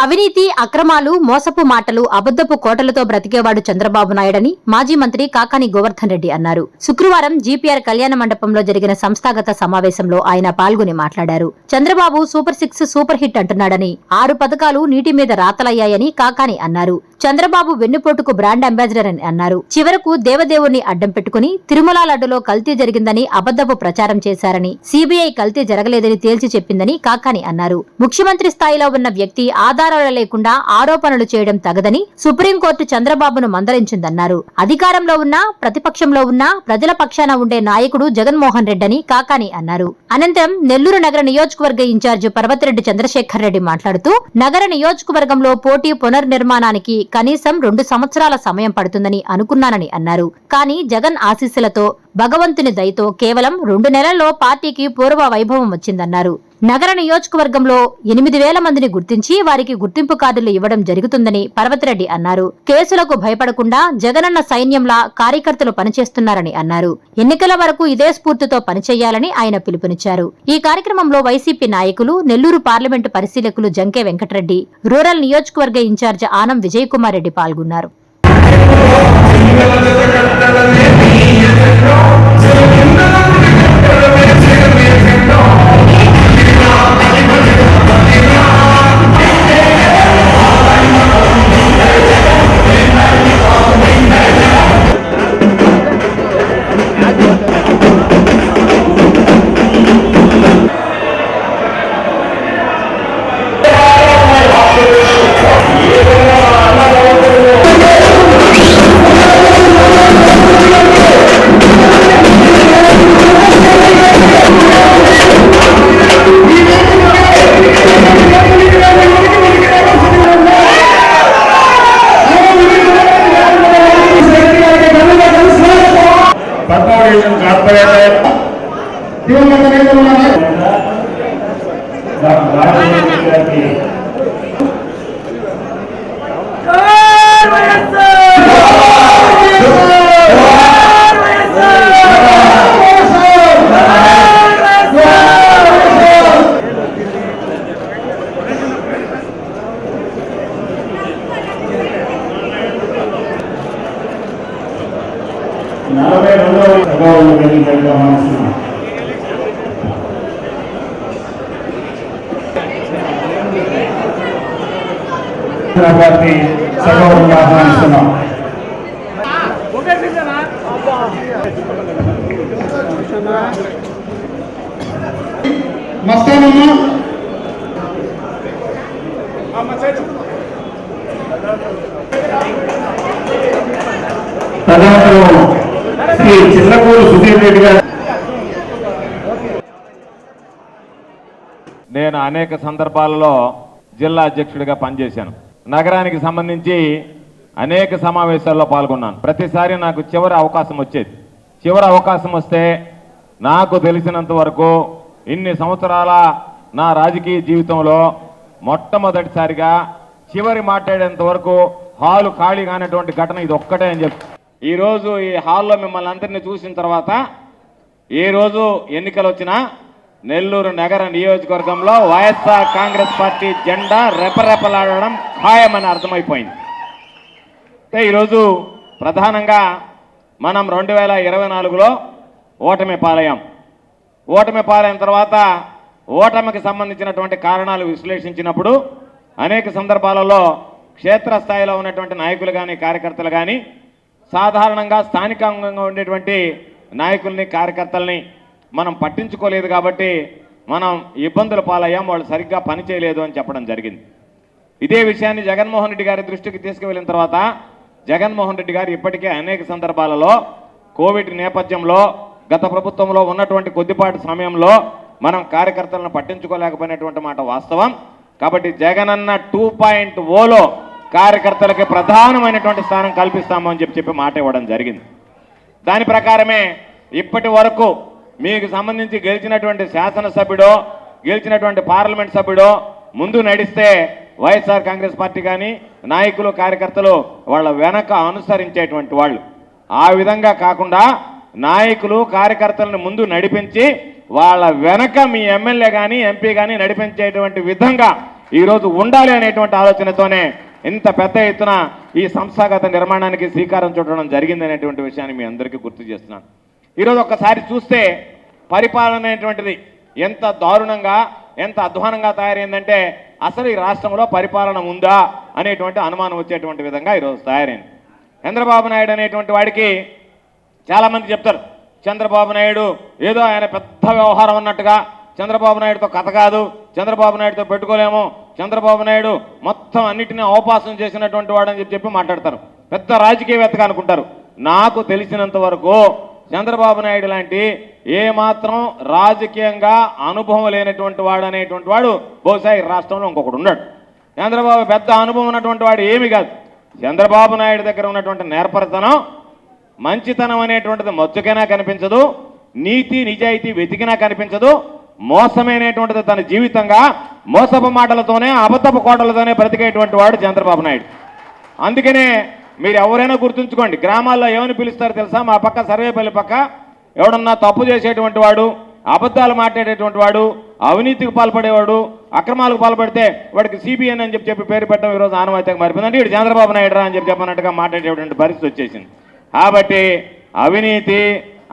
అవినీతి, అక్రమాలు, మోసపు మాటలు, అబద్దపు కోటలతో బ్రతికేవాడు చంద్రబాబు నాయుడని మాజీ మంత్రి కాకాని గోవర్ధన్ రెడ్డి అన్నారు. శుక్రవారం జీపీఆర్ కళ్యాణ మండపంలో జరిగిన సంస్థాగత సమావేశంలో ఆయన పాల్గొని మాట్లాడారు. చంద్రబాబు సూపర్ 6 సూపర్ హిట్ అంటున్నాడని, 6 పథకాలు నీటి మీద రాతలయ్యాయని కాకాని అన్నారు. చంద్రబాబు వెన్నుపోటుకు బ్రాండ్ అంబాసిడర్ అని అన్నారు. చివరకు దేవదేవుణ్ణి అడ్డం పెట్టుకుని తిరుమల లడ్డులో కల్తీ జరిగిందని అబద్దపు ప్రచారం చేశారని, సీబీఐ కల్తీ జరగలేదని తేల్చి చెప్పిందని కాకాని అన్నారు. ముఖ్యమంత్రి స్థాయిలో ఉన్న వ్యక్తి ఆధారాలు లేకుండా ఆరోపణలు చేయడం తగదని సుప్రీంకోర్టు చంద్రబాబును మందలించిందన్నారు. అధికారంలో ఉన్నా, ప్రతిపక్షంలో ఉన్నా ప్రజల పక్షాన ఉండే నాయకుడు జగన్మోహన్ రెడ్డి కాకాని అన్నారు. అనంతరం నెల్లూరు నగర నియోజకవర్గ ఇన్ఛార్జి పర్వతిరెడ్డి చంద్రశేఖర్ రెడ్డి మాట్లాడుతూ, నగర నియోజకవర్గంలో పోటీ పునర్నిర్మాణానికి కనీసం 2 సంవత్సరాల సమయం పడుతుందని అనుకున్నానని అన్నారు. కానీ జగన్ ఆశీస్సులతో, భగవంతుని దయతో కేవలం 2 నెలల్లో పార్టీకి పూర్వ వైభవం వచ్చిందన్నారు. నగర నియోజకవర్గంలో 8,000 మందిని గుర్తించి వారికి గుర్తింపు కార్డులు ఇవ్వడం జరుగుతుందని పర్వతిరెడ్డి అన్నారు. కేసులకు భయపడకుండా జగనన్న సైన్యంలా కార్యకర్తలు పనిచేస్తున్నారని అన్నారు. ఎన్నికల వరకు ఇదే స్ఫూర్తితో పనిచేయాలని ఆయన పిలుపునిచ్చారు. ఈ కార్యక్రమంలో వైసీపీ నాయకులు, నెల్లూరు పార్లమెంటు పరిశీలకులు జంకే వెంకటరెడ్డి, రూరల్ నియోజకవర్గ ఇన్ఛార్జ్ ఆనం విజయ్ కుమార్ రెడ్డి పాల్గొన్నారు. శ్రీ చిల్లకూరు సుధీర్ రెడ్డి గారు. నేను అనేక సందర్భాలలో జిల్లా అధ్యక్షుడిగా పనిచేశాను. నగరానికి సంబంధించి అనేక సమావేశాల్లో పాల్గొన్నాను. ప్రతిసారి నాకు చివరి అవకాశం వచ్చేది. చివరి అవకాశం వస్తే నాకు తెలిసినంత వరకు ఇన్ని సంవత్సరాల నా రాజకీయ జీవితంలో మొట్టమొదటిసారిగా చివరి మాట్లాడేంత వరకు హాలు ఖాళీ కానటువంటి ఘటన ఇది ఒక్కటే అని చెప్పి, ఈరోజు ఈ హాల్లో మిమ్మల్ని అందరినీ చూసిన తర్వాత ఏ రోజు ఎన్నికలు వచ్చినా నెల్లూరు నగర నియోజకవర్గంలో వైఎస్ఆర్ కాంగ్రెస్ పార్టీ జెండా రెపరెపలాడడం ఖాయమని అర్థమైపోయింది. అంటే ఈరోజు ప్రధానంగా మనం 2024లో ఓటమి పాలయ్యాం. ఓటమి పాలైన తర్వాత ఓటమికి సంబంధించినటువంటి కారణాలు విశ్లేషించినప్పుడు అనేక సందర్భాలలో క్షేత్రస్థాయిలో ఉన్నటువంటి నాయకులు కానీ, కార్యకర్తలు కానీ, సాధారణంగా స్థానికంగా ఉండేటువంటి నాయకుల్ని, కార్యకర్తల్ని మనం పట్టించుకోలేదు కాబట్టి మనం ఇబ్బందుల పాలయ్యాం, వాళ్ళు సరిగ్గా పని చేయలేదు అని చెప్పడం జరిగింది. ఇదే విషయాన్ని జగన్మోహన్ రెడ్డి గారి దృష్టికి తీసుకువెళ్ళిన తర్వాత జగన్మోహన్ రెడ్డి గారు ఇప్పటికే అనేక సందర్భాలలో కోవిడ్ నేపథ్యంలో గత ప్రభుత్వంలో ఉన్నటువంటి కొద్దిపాటి సమయంలో మనం కార్యకర్తలను పట్టించుకోలేకపోయినటువంటి మాట వాస్తవం. కాబట్టి జగనన్న 2.0లో కార్యకర్తలకి ప్రధానమైనటువంటి స్థానం కల్పిస్తాము అని చెప్పి మాట ఇవ్వడం జరిగింది. దాని ప్రకారమే ఇప్పటి వరకు మీకు సంబంధించి గెలిచినటువంటి శాసనసభ్యుడో, గెలిచినటువంటి పార్లమెంట్ సభ్యుడో ముందు నడిస్తే వైఎస్ఆర్ కాంగ్రెస్ పార్టీ కానీ నాయకులు, కార్యకర్తలు వాళ్ళ వెనక అనుసరించేటువంటి వాళ్ళు. ఆ విధంగా కాకుండా నాయకులు, కార్యకర్తలను ముందు నడిపించి వాళ్ళ వెనక మీ ఎమ్మెల్యే కానీ, ఎంపీ కానీ నడిపించేటువంటి విధంగా ఈరోజు ఉండాలి అనేటువంటి ఆలోచనతోనే ఇంత పెద్ద ఎత్తున ఈ సంస్థాగత నిర్మాణానికి శ్రీకారం చుట్టడం జరిగింది అనేటువంటి విషయాన్ని మీ అందరికీ గుర్తు చేస్తున్నాను. ఈరోజు ఒక్కసారి చూస్తే పరిపాలన అనేటువంటిది ఎంత దారుణంగా ఎంత అధ్వానంగా తయారైందంటే అసలు ఈ రాష్ట్రంలో పరిపాలన ఉందా అనేటువంటి అనుమానం వచ్చేటువంటి విధంగా ఈరోజు తయారైంది. చంద్రబాబు నాయుడు అనేటువంటి వాడికి చాలామంది చెప్తారు, చంద్రబాబు నాయుడు ఏదో ఆయన పెద్ద వ్యవహారం అన్నట్టుగా, చంద్రబాబు నాయుడుతో కథ కాదు, చంద్రబాబు నాయుడుతో పెట్టుకోలేము, చంద్రబాబు నాయుడు మొత్తం అన్నిటినీ అవపాసం చేసినటువంటి వాడు అని చెప్పి మాట్లాడతారు. పెద్ద రాజకీయవేత్తగా అనుకుంటారు. నాకు తెలిసినంత వరకు చంద్రబాబు నాయుడు లాంటి ఏమాత్రం రాజకీయంగా అనుభవం లేనటువంటి వాడు అనేటువంటి వాడు బహుశా ఈ రాష్ట్రంలో ఇంకొకడు ఉన్నాడు. చంద్రబాబు పెద్ద అనుభవం ఉన్నటువంటి వాడు ఏమీ కాదు. చంద్రబాబు నాయుడు దగ్గర ఉన్నటువంటి నేర్పరితనం, మంచితనం అనేటువంటిది మచ్చుకైనా కనిపించదు, నీతి నిజాయితీ వెతికినా కనిపించదు, మోసమైనటువంటిది తన జీవితంగా మోసపు మాటలతోనే అబద్ధపు కోటలతోనే బ్రతికేటువంటి వాడు చంద్రబాబు నాయుడు. అందుకనే మీరు ఎవరైనా గుర్తుంచుకోండి, గ్రామాల్లో ఏమని పిలుస్తారో తెలుసా? మా పక్క సర్వేపల్లి పక్క ఎవడన్నా తప్పు చేసేటువంటి వాడు, అబద్ధాలు మాట్లాడేటువంటి వాడు, అవినీతికి పాల్పడేవాడు, అక్రమాలకు పాల్పడితే వాడికి సిబిఎన్ అని చెప్పి పేరు పెట్టడం ఈరోజు ఆనవాయితీగా మారిపోయిందంటే వీడు చంద్రబాబు నాయుడు రా అని చెప్పినట్టుగా మాట్లాడేటువంటి పరిస్థితి వచ్చేసింది. కాబట్టి అవినీతి,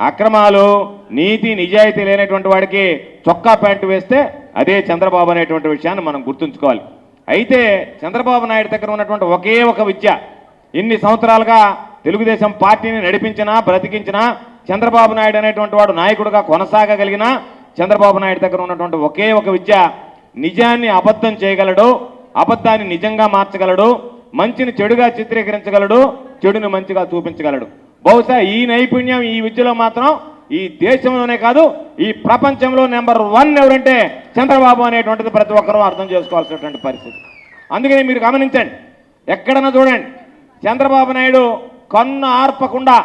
అక్రమాలు, నీతి నిజాయితీ లేనటువంటి వాడికి చొక్కా ప్యాంటు వేస్తే అదే చంద్రబాబు అనేటువంటి విషయాన్ని మనం గుర్తుంచుకోవాలి. అయితే చంద్రబాబు నాయుడు దగ్గర ఉన్నటువంటి ఒకే ఒక విద్య, ఇన్ని సంవత్సరాలుగా తెలుగుదేశం పార్టీని నడిపించినా బ్రతికించినా చంద్రబాబు నాయుడు అనేటువంటి వాడు నాయకుడిగా కొనసాగగలిగిన చంద్రబాబు నాయుడు దగ్గర ఉన్నటువంటి ఒకే ఒక విద్య, నిజాన్ని అబద్ధం చేయగలడు, అబద్ధాన్ని నిజంగా మార్చగలడు, మంచిని చెడుగా చిత్రీకరించగలడు, చెడుని మంచిగా చూపించగలడు. బహుశా ఈ నైపుణ్యం ఈ విద్యలో మాత్రం ఈ దేశంలోనే కాదు ఈ ప్రపంచంలో నెంబర్ 1 ఎవరంటే చంద్రబాబు అనేటువంటిది ప్రతి ఒక్కరూ అర్థం చేసుకోవాల్సినటువంటి పరిస్థితి. అందుకని మీరు గమనించండి, ఎక్కడన్నా చూడండి, చంద్రబాబు నాయుడు కన్ను ఆర్పకుండా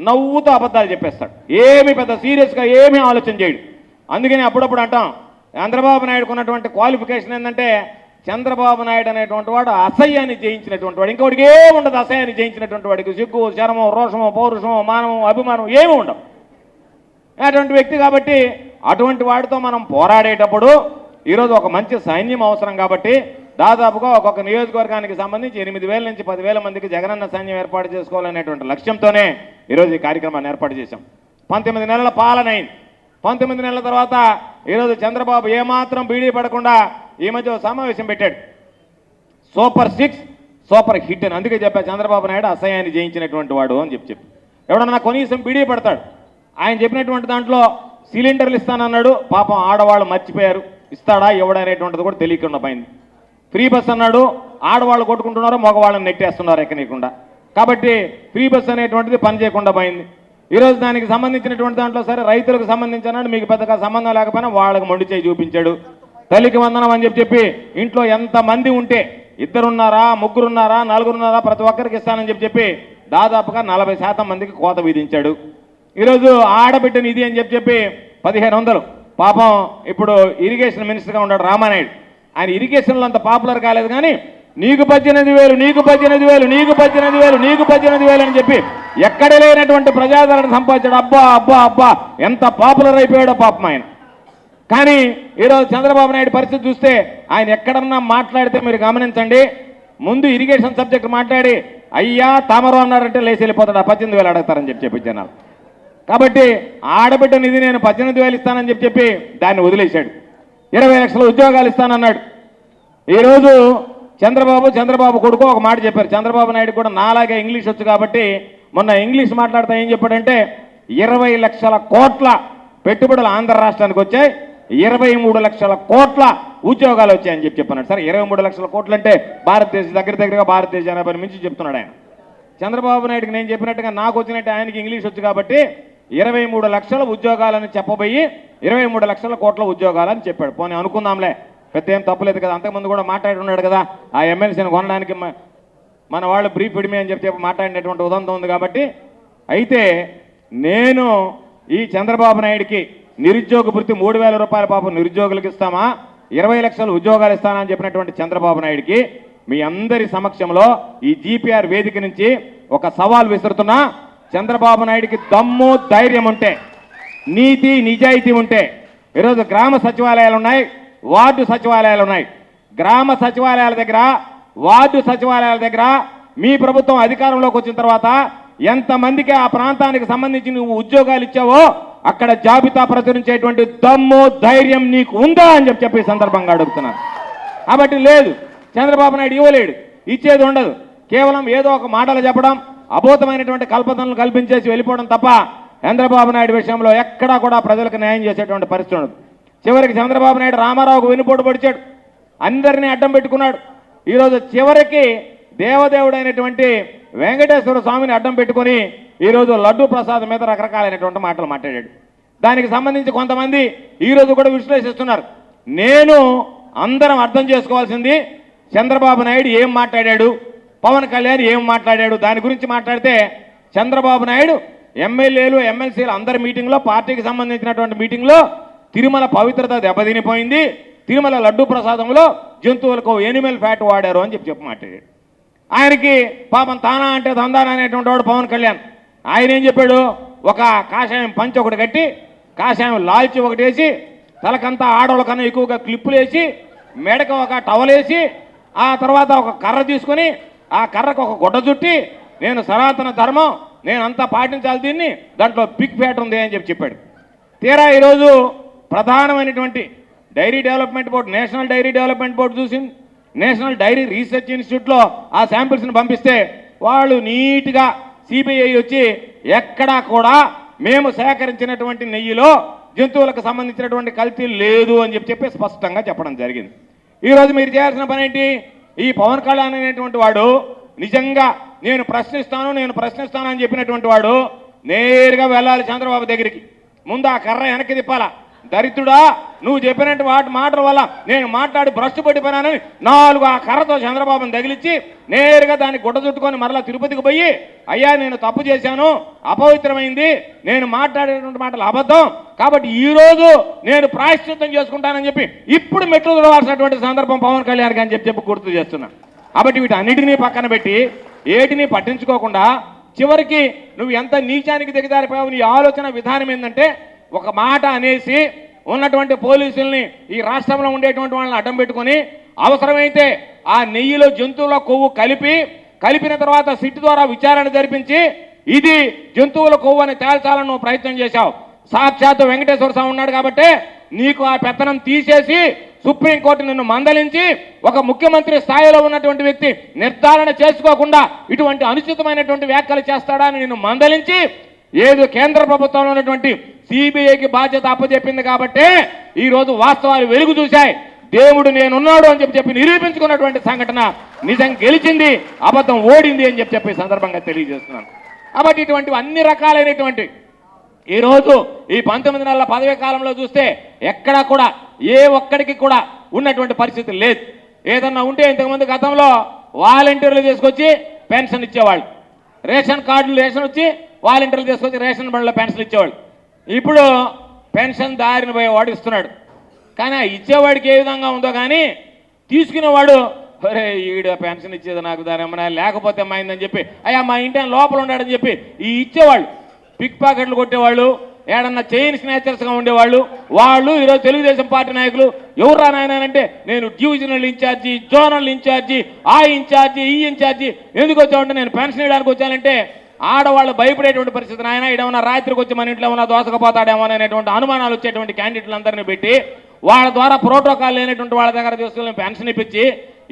నవ్వుతూ అబద్ధాలు చెప్పేస్తాడు. ఏమి పెద్ద సీరియస్గా ఏమీ ఆలోచన చేయడు. అందుకని అప్పుడప్పుడు అంటాం, చంద్రబాబు నాయుడుకు ఉన్నటువంటి క్వాలిఫికేషన్ ఏంటంటే చంద్రబాబు నాయుడు అనేటువంటి వాడు అసహ్యాన్ని జయించినటువంటి వాడు. ఇంకొకటికి ఏముండదు, అసహ్యాన్ని జయించినటువంటి వాడికి సిగ్గు, శరమో, రోషమో, పౌరుషమో, మానవం, అభిమానం ఏమీ ఉండవు అటువంటి వ్యక్తి. కాబట్టి అటువంటి వాడితో మనం పోరాడేటప్పుడు ఈరోజు ఒక మంచి సైన్యం అవసరం. కాబట్టి దాదాపుగా ఒక్కొక్క నియోజకవర్గానికి సంబంధించి 8,000 నుంచి 10,000 మందికి జగనన్న సైన్యం ఏర్పాటు చేసుకోవాలనేటువంటి లక్ష్యంతోనే ఈరోజు ఈ కార్యక్రమాన్ని ఏర్పాటు చేశాం. 19 నెలల పాలన అయింది. 19 నెలల తర్వాత ఈరోజు చంద్రబాబు ఏమాత్రం బీడీ పడకుండా ఈ మధ్య సమావేశం పెట్టాడు. సూపర్ 6 సూపర్ హిట్ అని అందుకే చెప్పా, చంద్రబాబు నాయుడు అసహ్యాన్ని జయించినటువంటి వాడు అని చెప్పి ఎవడన్నా కనీసం బీడీ పడతాడు. ఆయన చెప్పినటువంటి దాంట్లో సిలిండర్లు ఇస్తానన్నాడు, పాపం ఆడవాళ్ళు మర్చిపోయారు, ఇస్తాడా ఎవడనేటువంటిది కూడా తెలియకుండా పోయింది. ఫ్రీ బస్ అన్నాడు, ఆడవాళ్ళు కొట్టుకుంటున్నారు, మగవాళ్ళని నెట్టేస్తున్నారు ఎక్కనీయకుండా. కాబట్టి ఫ్రీ బస్ అనేటువంటిది పని చేయకుండా పోయింది. ఈరోజు దానికి సంబంధించినటువంటి దాంట్లో సరే రైతులకు సంబంధించి అన్నాడు, మీకు పెద్దగా సంబంధం లేకపోయినా వాళ్ళకి మొండి చేయి చూపించాడు. తల్లికి వందనం అని చెప్పి ఇంట్లో ఎంతమంది ఉంటే 2 ఉన్నారా, 3 ఉన్నారా, 4 ఉన్నారా, ప్రతి ఒక్కరికి ఇస్తానని చెప్పి దాదాపుగా 40% మందికి కోత విధించాడు. ఈరోజు ఆడబిడ్డ నిధి అని చెప్పి 1,500 పాపం ఇప్పుడు ఇరిగేషన్ మినిస్టర్గా ఉన్నాడు రామానాయుడు. ఆయన ఇరిగేషన్లో అంత పాపులర్ కాలేదు, కానీ నీకు 18,000, నీకు 18,000, నీకు 18,000, నీకు 18,000 అని చెప్పి ఎక్కడ లేనటువంటి ప్రజాదరణ సంపాదించాడు. అబ్బా అబ్బా అబ్బా ఎంత పాపులర్ అయిపోయాడో పాపం ఆయన. కానీ ఈరోజు చంద్రబాబు నాయుడు పరిస్థితి చూస్తే ఆయన ఎక్కడన్నా మాట్లాడితే మీరు గమనించండి, ముందు ఇరిగేషన్ సబ్జెక్ట్ మాట్లాడి అయ్యా తామరం అన్నారంటే లేచి వెళ్ళిపోతాడు. 18,000 అడుగుతారని చెప్పి జనాలు. కాబట్టి ఆడబిడ్డ నిధి నేను 18,000 ఇస్తానని చెప్పి దాన్ని వదిలేశాడు. 20 లక్షల ఉద్యోగాలు ఇస్తానన్నాడు. ఈరోజు చంద్రబాబు కొడుకు ఒక మాట చెప్పారు. చంద్రబాబు నాయుడు కూడా నాలాగే ఇంగ్లీష్ వచ్చు కాబట్టి మొన్న ఇంగ్లీష్ మాట్లాడుతూ ఏం చెప్పాడంటే 20 లక్షల కోట్ల పెట్టుబడులు ఆంధ్ర రాష్ట్రానికి వచ్చాయి, 23 లక్షల కోట్ల ఉద్యోగాలు వచ్చాయని చెప్పన్నాడు. సరే 23 లక్షల కోట్లు అంటే దగ్గరగా భారతదేశ జనాభాని మించి చెప్తున్నాడు ఆయన. చంద్రబాబు నాయుడుకి నేను చెప్పినట్టుగా నాకు వచ్చినట్టు ఆయనకి ఇంగ్లీష్ వచ్చు కాబట్టి 23 లక్షల ఉద్యోగాలని చెప్పబోయి 23 లక్షల కోట్ల ఉద్యోగాలని చెప్పాడు. పోనీ అనుకుందాంలే, పెద్ద ఏం తప్పులేదు కదా, అంతకుముందు కూడా మాట్లాడి ఉన్నాడు కదా, ఆ ఎమ్మెల్సీని కొనడానికి మన వాళ్ళు బ్రీఫ్ ఇడిమే అని చెప్పి మాట్లాడినటువంటి ఉదంతం ఉంది. కాబట్టి అయితే నేను ఈ చంద్రబాబు నాయుడికి నిరుద్యోగ భృతి 3,000 రూపాయల పాపం నిరుద్యోగులకు ఇస్తామా, 20 లక్షల ఉద్యోగాలు ఇస్తానని చెప్పినటువంటి చంద్రబాబు నాయుడికి మీ అందరి సమక్షంలో ఈ జీపీఆర్ వేదిక నుంచి ఒక సవాల్ విసురుతున్నా. చంద్రబాబు నాయుడికి దమ్ము ధైర్యం ఉంటే, నీతి నిజాయితీ ఉంటే ఈరోజు గ్రామ సచివాలయాలు ఉన్నాయి, వార్డు సచివాలయాలు ఉన్నాయి. గ్రామ సచివాలయాల దగ్గర, వార్డు సచివాలయాల దగ్గర మీ ప్రభుత్వం అధికారంలోకి వచ్చిన తర్వాత ఎంతమందికి ఆ ప్రాంతానికి సంబంధించి నువ్వు ఉద్యోగాలు ఇచ్చావో అక్కడ జాబితా ప్రచురించేటువంటి దమ్ము ధైర్యం నీకు ఉందా అని చెప్పి ఈ సందర్భంగా అడుగుతున్నాను. కాబట్టి లేదు, చంద్రబాబు నాయుడు ఇవ్వలేడు, ఇచ్చేది ఉండదు. కేవలం ఏదో ఒక మాటలు చెప్పడం, అబోధమైనటువంటి కల్పనలు కల్పించేసి వెళ్ళిపోవడం తప్ప చంద్రబాబు నాయుడు విషయంలో ఎక్కడా కూడా ప్రజలకు న్యాయం చేసేటువంటి పరిస్థితి ఉండదు. చివరికి చంద్రబాబు నాయుడు రామారావుకు వెనుపోటు పొడిచాడు, అందరినీ అడ్డం పెట్టుకున్నాడు. ఈరోజు చివరికి దేవదేవుడైనటువంటి వెంకటేశ్వర స్వామిని అడ్డం పెట్టుకొని ఈరోజు లడ్డూ ప్రసాదం మీద రకరకాలైనటువంటి మాటలు మాట్లాడాడు. దానికి సంబంధించి కొంతమంది ఈరోజు కూడా విశ్లేషిస్తున్నారు. నేను అందరం అర్థం చేసుకోవాల్సింది చంద్రబాబు నాయుడు ఏం మాట్లాడాడు, పవన్ కళ్యాణ్ ఏం మాట్లాడాడు. దాని గురించి మాట్లాడితే చంద్రబాబు నాయుడు ఎమ్మెల్యేలు ఎమ్మెల్సీలు అందరి మీటింగ్లో, పార్టీకి సంబంధించినటువంటి మీటింగ్లో తిరుమల పవిత్రత దెబ్బతినిపోయింది, తిరుమల లడ్డూ ప్రసాదంలో జంతువులకు ఎనిమల్ ఫ్యాట్ వాడారు అని చెప్పి మాట్లాడాడు. ఆయనకి పాపం తానా అంటే దందానా అనేటువంటి వాడు పవన్ కళ్యాణ్. ఆయన ఏం చెప్పాడు, ఒక కాషాయం పంచి ఒకటి కట్టి, కాషాయం లాల్చి ఒకటి వేసి, తలకంతా ఆడవాళ్ళ కన్నా ఎక్కువగా క్లిప్పులు వేసి, మెడకు ఒక టవల్ వేసి, ఆ తర్వాత ఒక కర్ర తీసుకొని ఆ కర్రకు ఒక గుడ్డ చుట్టి, నేను సనాతన ధర్మం, నేను అంతా పాటించాలి, దీన్ని దాంట్లో బిగ్ ఫ్యాట్ ఉంది అని చెప్పాడు. తీరా ఈరోజు ప్రధానమైనటువంటి dairy development board, national dairy development board చూసింది, నేషనల్ డైరీ రీసెర్చ్ ఇన్స్టిట్యూట్లో ఆ శాంపిల్స్ని పంపిస్తే వాళ్ళు నీట్గా సిబిఐ వచ్చి ఎక్కడా కూడా మేము సేకరించినటువంటి నెయ్యిలో జంతువులకు సంబంధించినటువంటి కల్తీ లేదు అని చెప్పి స్పష్టంగా చెప్పడం జరిగింది. ఈరోజు మీరు చేయాల్సిన పని ఏంటి? ఈ పవన్ కళ్యాణ్ అనేటువంటి వాడు నిజంగా నేను ప్రశ్నిస్తాను అని చెప్పినటువంటి వాడు నేరుగా వెళ్ళాలి చంద్రబాబు దగ్గరికి. ముందు ఆ కర్ర వెనక్కి తిప్పాలా. దరిద్రుడా, నువ్వు చెప్పినట్టు మాటల వల్ల నేను మాట్లాడి భ్రష్టు పడిపోయినానని 4 ఆ కర్రతో చంద్రబాబుని తగిలిచ్చి నేరుగా దాన్ని గుడ్డ చుట్టుకొని మరలా తిరుపతికి పోయి, అయ్యా నేను తప్పు చేశాను, అపవిత్రమైంది, నేను మాట్లాడేటువంటి మాటలు అబద్ధం, కాబట్టి ఈరోజు నేను ప్రాయశ్చిత్తం చేసుకుంటానని చెప్పి ఇప్పుడు మెట్లు చూడవలసినటువంటి సందర్భం పవన్ కళ్యాణ్కి అని చెప్పి గుర్తు చేస్తున్నాను. కాబట్టి వీటన్నిటినీ పక్కన పెట్టి ఏటిని పట్టించుకోకుండా చివరికి నువ్వు ఎంత నీచానికి దిగజారిపోయావు. నీ ఆలోచన విధానం ఏంటంటే ఒక మాట అనేసి ఉన్నటువంటి పోలీసుల్ని, ఈ రాష్ట్రంలో ఉండేటువంటి వాళ్ళని అడ్డం పెట్టుకొని అవసరమైతే ఆ నెయ్యిలో జంతువుల కొవ్వు కలిపిన తర్వాత సిట్ ద్వారా విచారణ జరిపించి ఇది జంతువుల కొవ్వు అని తేల్చాలని నువ్వు ప్రయత్నం చేశావు. సాక్షాత్తు వెంకటేశ్వర స్వామి ఉన్నాడు కాబట్టి నీకు ఆ పెత్తనం తీసేసి సుప్రీంకోర్టు నిన్ను మందలించి ఒక ముఖ్యమంత్రి స్థాయిలో ఉన్నటువంటి వ్యక్తి నిర్ధారణ చేసుకోకుండా ఇటువంటి అనుచితమైనటువంటి వ్యాఖ్యలు చేస్తాడా అని నిన్ను మందలించి ఏదో కేంద్ర ప్రభుత్వంలో ఉన్నటువంటి సిబిఐకి బాధ్యత అప్పచెప్పింది కాబట్టి ఈరోజు వాస్తవాలు వెలుగు చూశాయి. దేవుడు నేనున్నాడు అని చెప్పి నిరూపించుకున్నటువంటి సంఘటన నిజం గెలిచింది, అబద్ధం ఓడింది అని చెప్పి సందర్భంగా తెలియజేస్తున్నాను. కాబట్టి ఇటువంటి అన్ని రకాలైనటువంటి ఈరోజు ఈ 19 నెలల పదవీ కాలంలో చూస్తే ఎక్కడా కూడా ఏ ఒక్కడికి కూడా ఉన్నటువంటి పరిస్థితి లేదు. ఏదన్నా ఉంటే ఇంతకుముందు గతంలో వాలంటీర్లు తీసుకొచ్చి పెన్షన్ ఇచ్చేవాళ్ళు, రేషన్ కార్డులు రేషన్ వచ్చి వాలంటీర్లు తీసుకొచ్చి రేషన్ బండ్లో పెన్షన్ ఇచ్చేవాళ్ళు. ఇప్పుడు పెన్షన్ దారిన పోయేవాడు ఇస్తున్నాడు. కానీ ఆ ఇచ్చేవాడికి ఏ విధంగా ఉందో కానీ తీసుకునేవాడు అరే ఈడ పెన్షన్ ఇచ్చేది నాకు దాని ఏమన్నా లేకపోతే అమ్మాయిందని చెప్పి, అయ్యా మా ఇంటి లోపల ఉన్నాడని చెప్పి ఈ ఇచ్చేవాళ్ళు, పిక్ పాకెట్లు కొట్టేవాళ్ళు, ఏడన్నా చైన్ స్నాచర్స్గా ఉండేవాళ్ళు, వాళ్ళు ఈరోజు తెలుగుదేశం పార్టీ నాయకులు ఎవరు రానాయనంటే నేను డివిజనల్ ఇన్ఛార్జి, జోనల్ ఇన్ఛార్జి, ఆ ఇన్ఛార్జి, ఈ ఇన్ఛార్జి ఎందుకు వచ్చామంటే నేను పెన్షన్ ఇవ్వడానికి వచ్చానంటే ఆడవాళ్ళు భయపడేటువంటి పరిస్థితి. నాయన ఇడేమన్నా రాత్రికి వచ్చి మన ఇంట్లో ఏమన్నా దోసకపోతాడేమో అనేటువంటి అనుమానాలు వచ్చేటువంటి క్యాండిడేట్లందరినీ పెట్టి వాళ్ళ ద్వారా ప్రోటోకాల్ లేనటువంటి వాళ్ళ దగ్గర తీసుకుని పెన్షన్ ఇప్పించి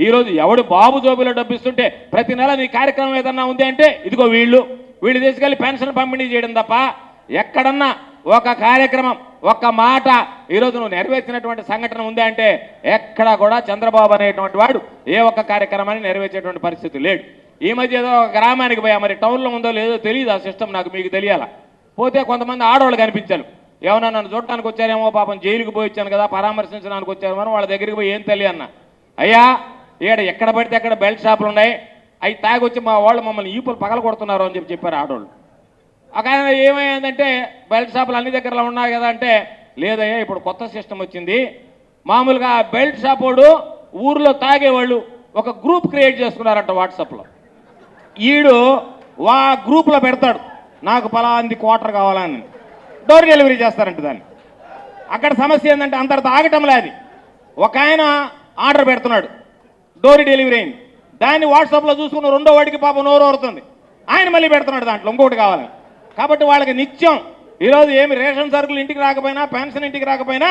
ఈరోజు ఎవడు బాబు జోబులో డబ్బిస్తుంటే ప్రతి నెల నీ కార్యక్రమం ఏదన్నా ఉంది అంటే ఇదిగో వీళ్ళు తీసుకెళ్ళి పెన్షన్ పంపిణీ చేయడం తప్ప ఎక్కడన్నా ఒక కార్యక్రమం ఒక్క మాట ఈరోజు నువ్వు నెరవేర్చినటువంటి సంఘటన ఉంది అంటే ఎక్కడా కూడా చంద్రబాబు అనేటువంటి వాడు ఏ ఒక్క కార్యక్రమాన్ని నెరవేర్చేటువంటి పరిస్థితి లేడు. ఈ మధ్య ఏదో ఒక గ్రామానికి పోయా, మరి టౌన్లో ఉందో లేదో తెలియదు ఆ సిస్టమ్, నాకు మీకు తెలియాలా. పోతే కొంతమంది ఆడవాళ్ళు కనిపించారు, ఏమన్నా నన్ను చూడటానికి వచ్చారేమో, పాపం జైలుకి పోయి వచ్చాను కదా పరామర్శించడానికి వచ్చారేమో, వాళ్ళ దగ్గరికి పోయి ఏం తెలియ అన్న, అయ్యా ఈడ ఎక్కడ పడితే అక్కడ బెల్ట్ షాపులు ఉన్నాయి, అవి తాగొచ్చి మా వాళ్ళు మమ్మల్ని ఈపులు పగల కొడుతున్నారు అని చెప్పారు ఆడవాళ్ళు. ఒక ఆయన ఏమైందంటే బెల్ట్ షాపులు అన్ని దగ్గరలో ఉన్నాయి కదా అంటే, లేదయ్యా ఇప్పుడు కొత్త సిస్టమ్ వచ్చింది, మామూలుగా బెల్ట్ షాప్ వాడు ఊర్లో తాగేవాళ్ళు ఒక గ్రూప్ క్రియేట్ చేసుకున్నారంట వాట్సాప్లో. ఈడు గ్రూప్లో పెడతాడు నాకు పలాంది క్వార్టర్ కావాలని, డోర్ డెలివరీ చేస్తారంట దాన్ని. అక్కడ సమస్య ఏంటంటే అందరు తాగటం లేదు. ఒక ఆయన ఆర్డర్ పెడుతున్నాడు, డోర్ డెలివరీ అయింది. దాన్ని వాట్సాప్లో చూసుకున్న రెండో వాడికి పాపం నోరు ఊరుతుంది, ఆయన మళ్ళీ పెడుతున్నాడు దాంట్లో ఇంకొకటి కావాలని. కాబట్టి వాళ్ళకి నిత్యం ఈరోజు ఏమి రేషన్ సరుకులు ఇంటికి రాకపోయినా, పెన్షన్ ఇంటికి రాకపోయినా,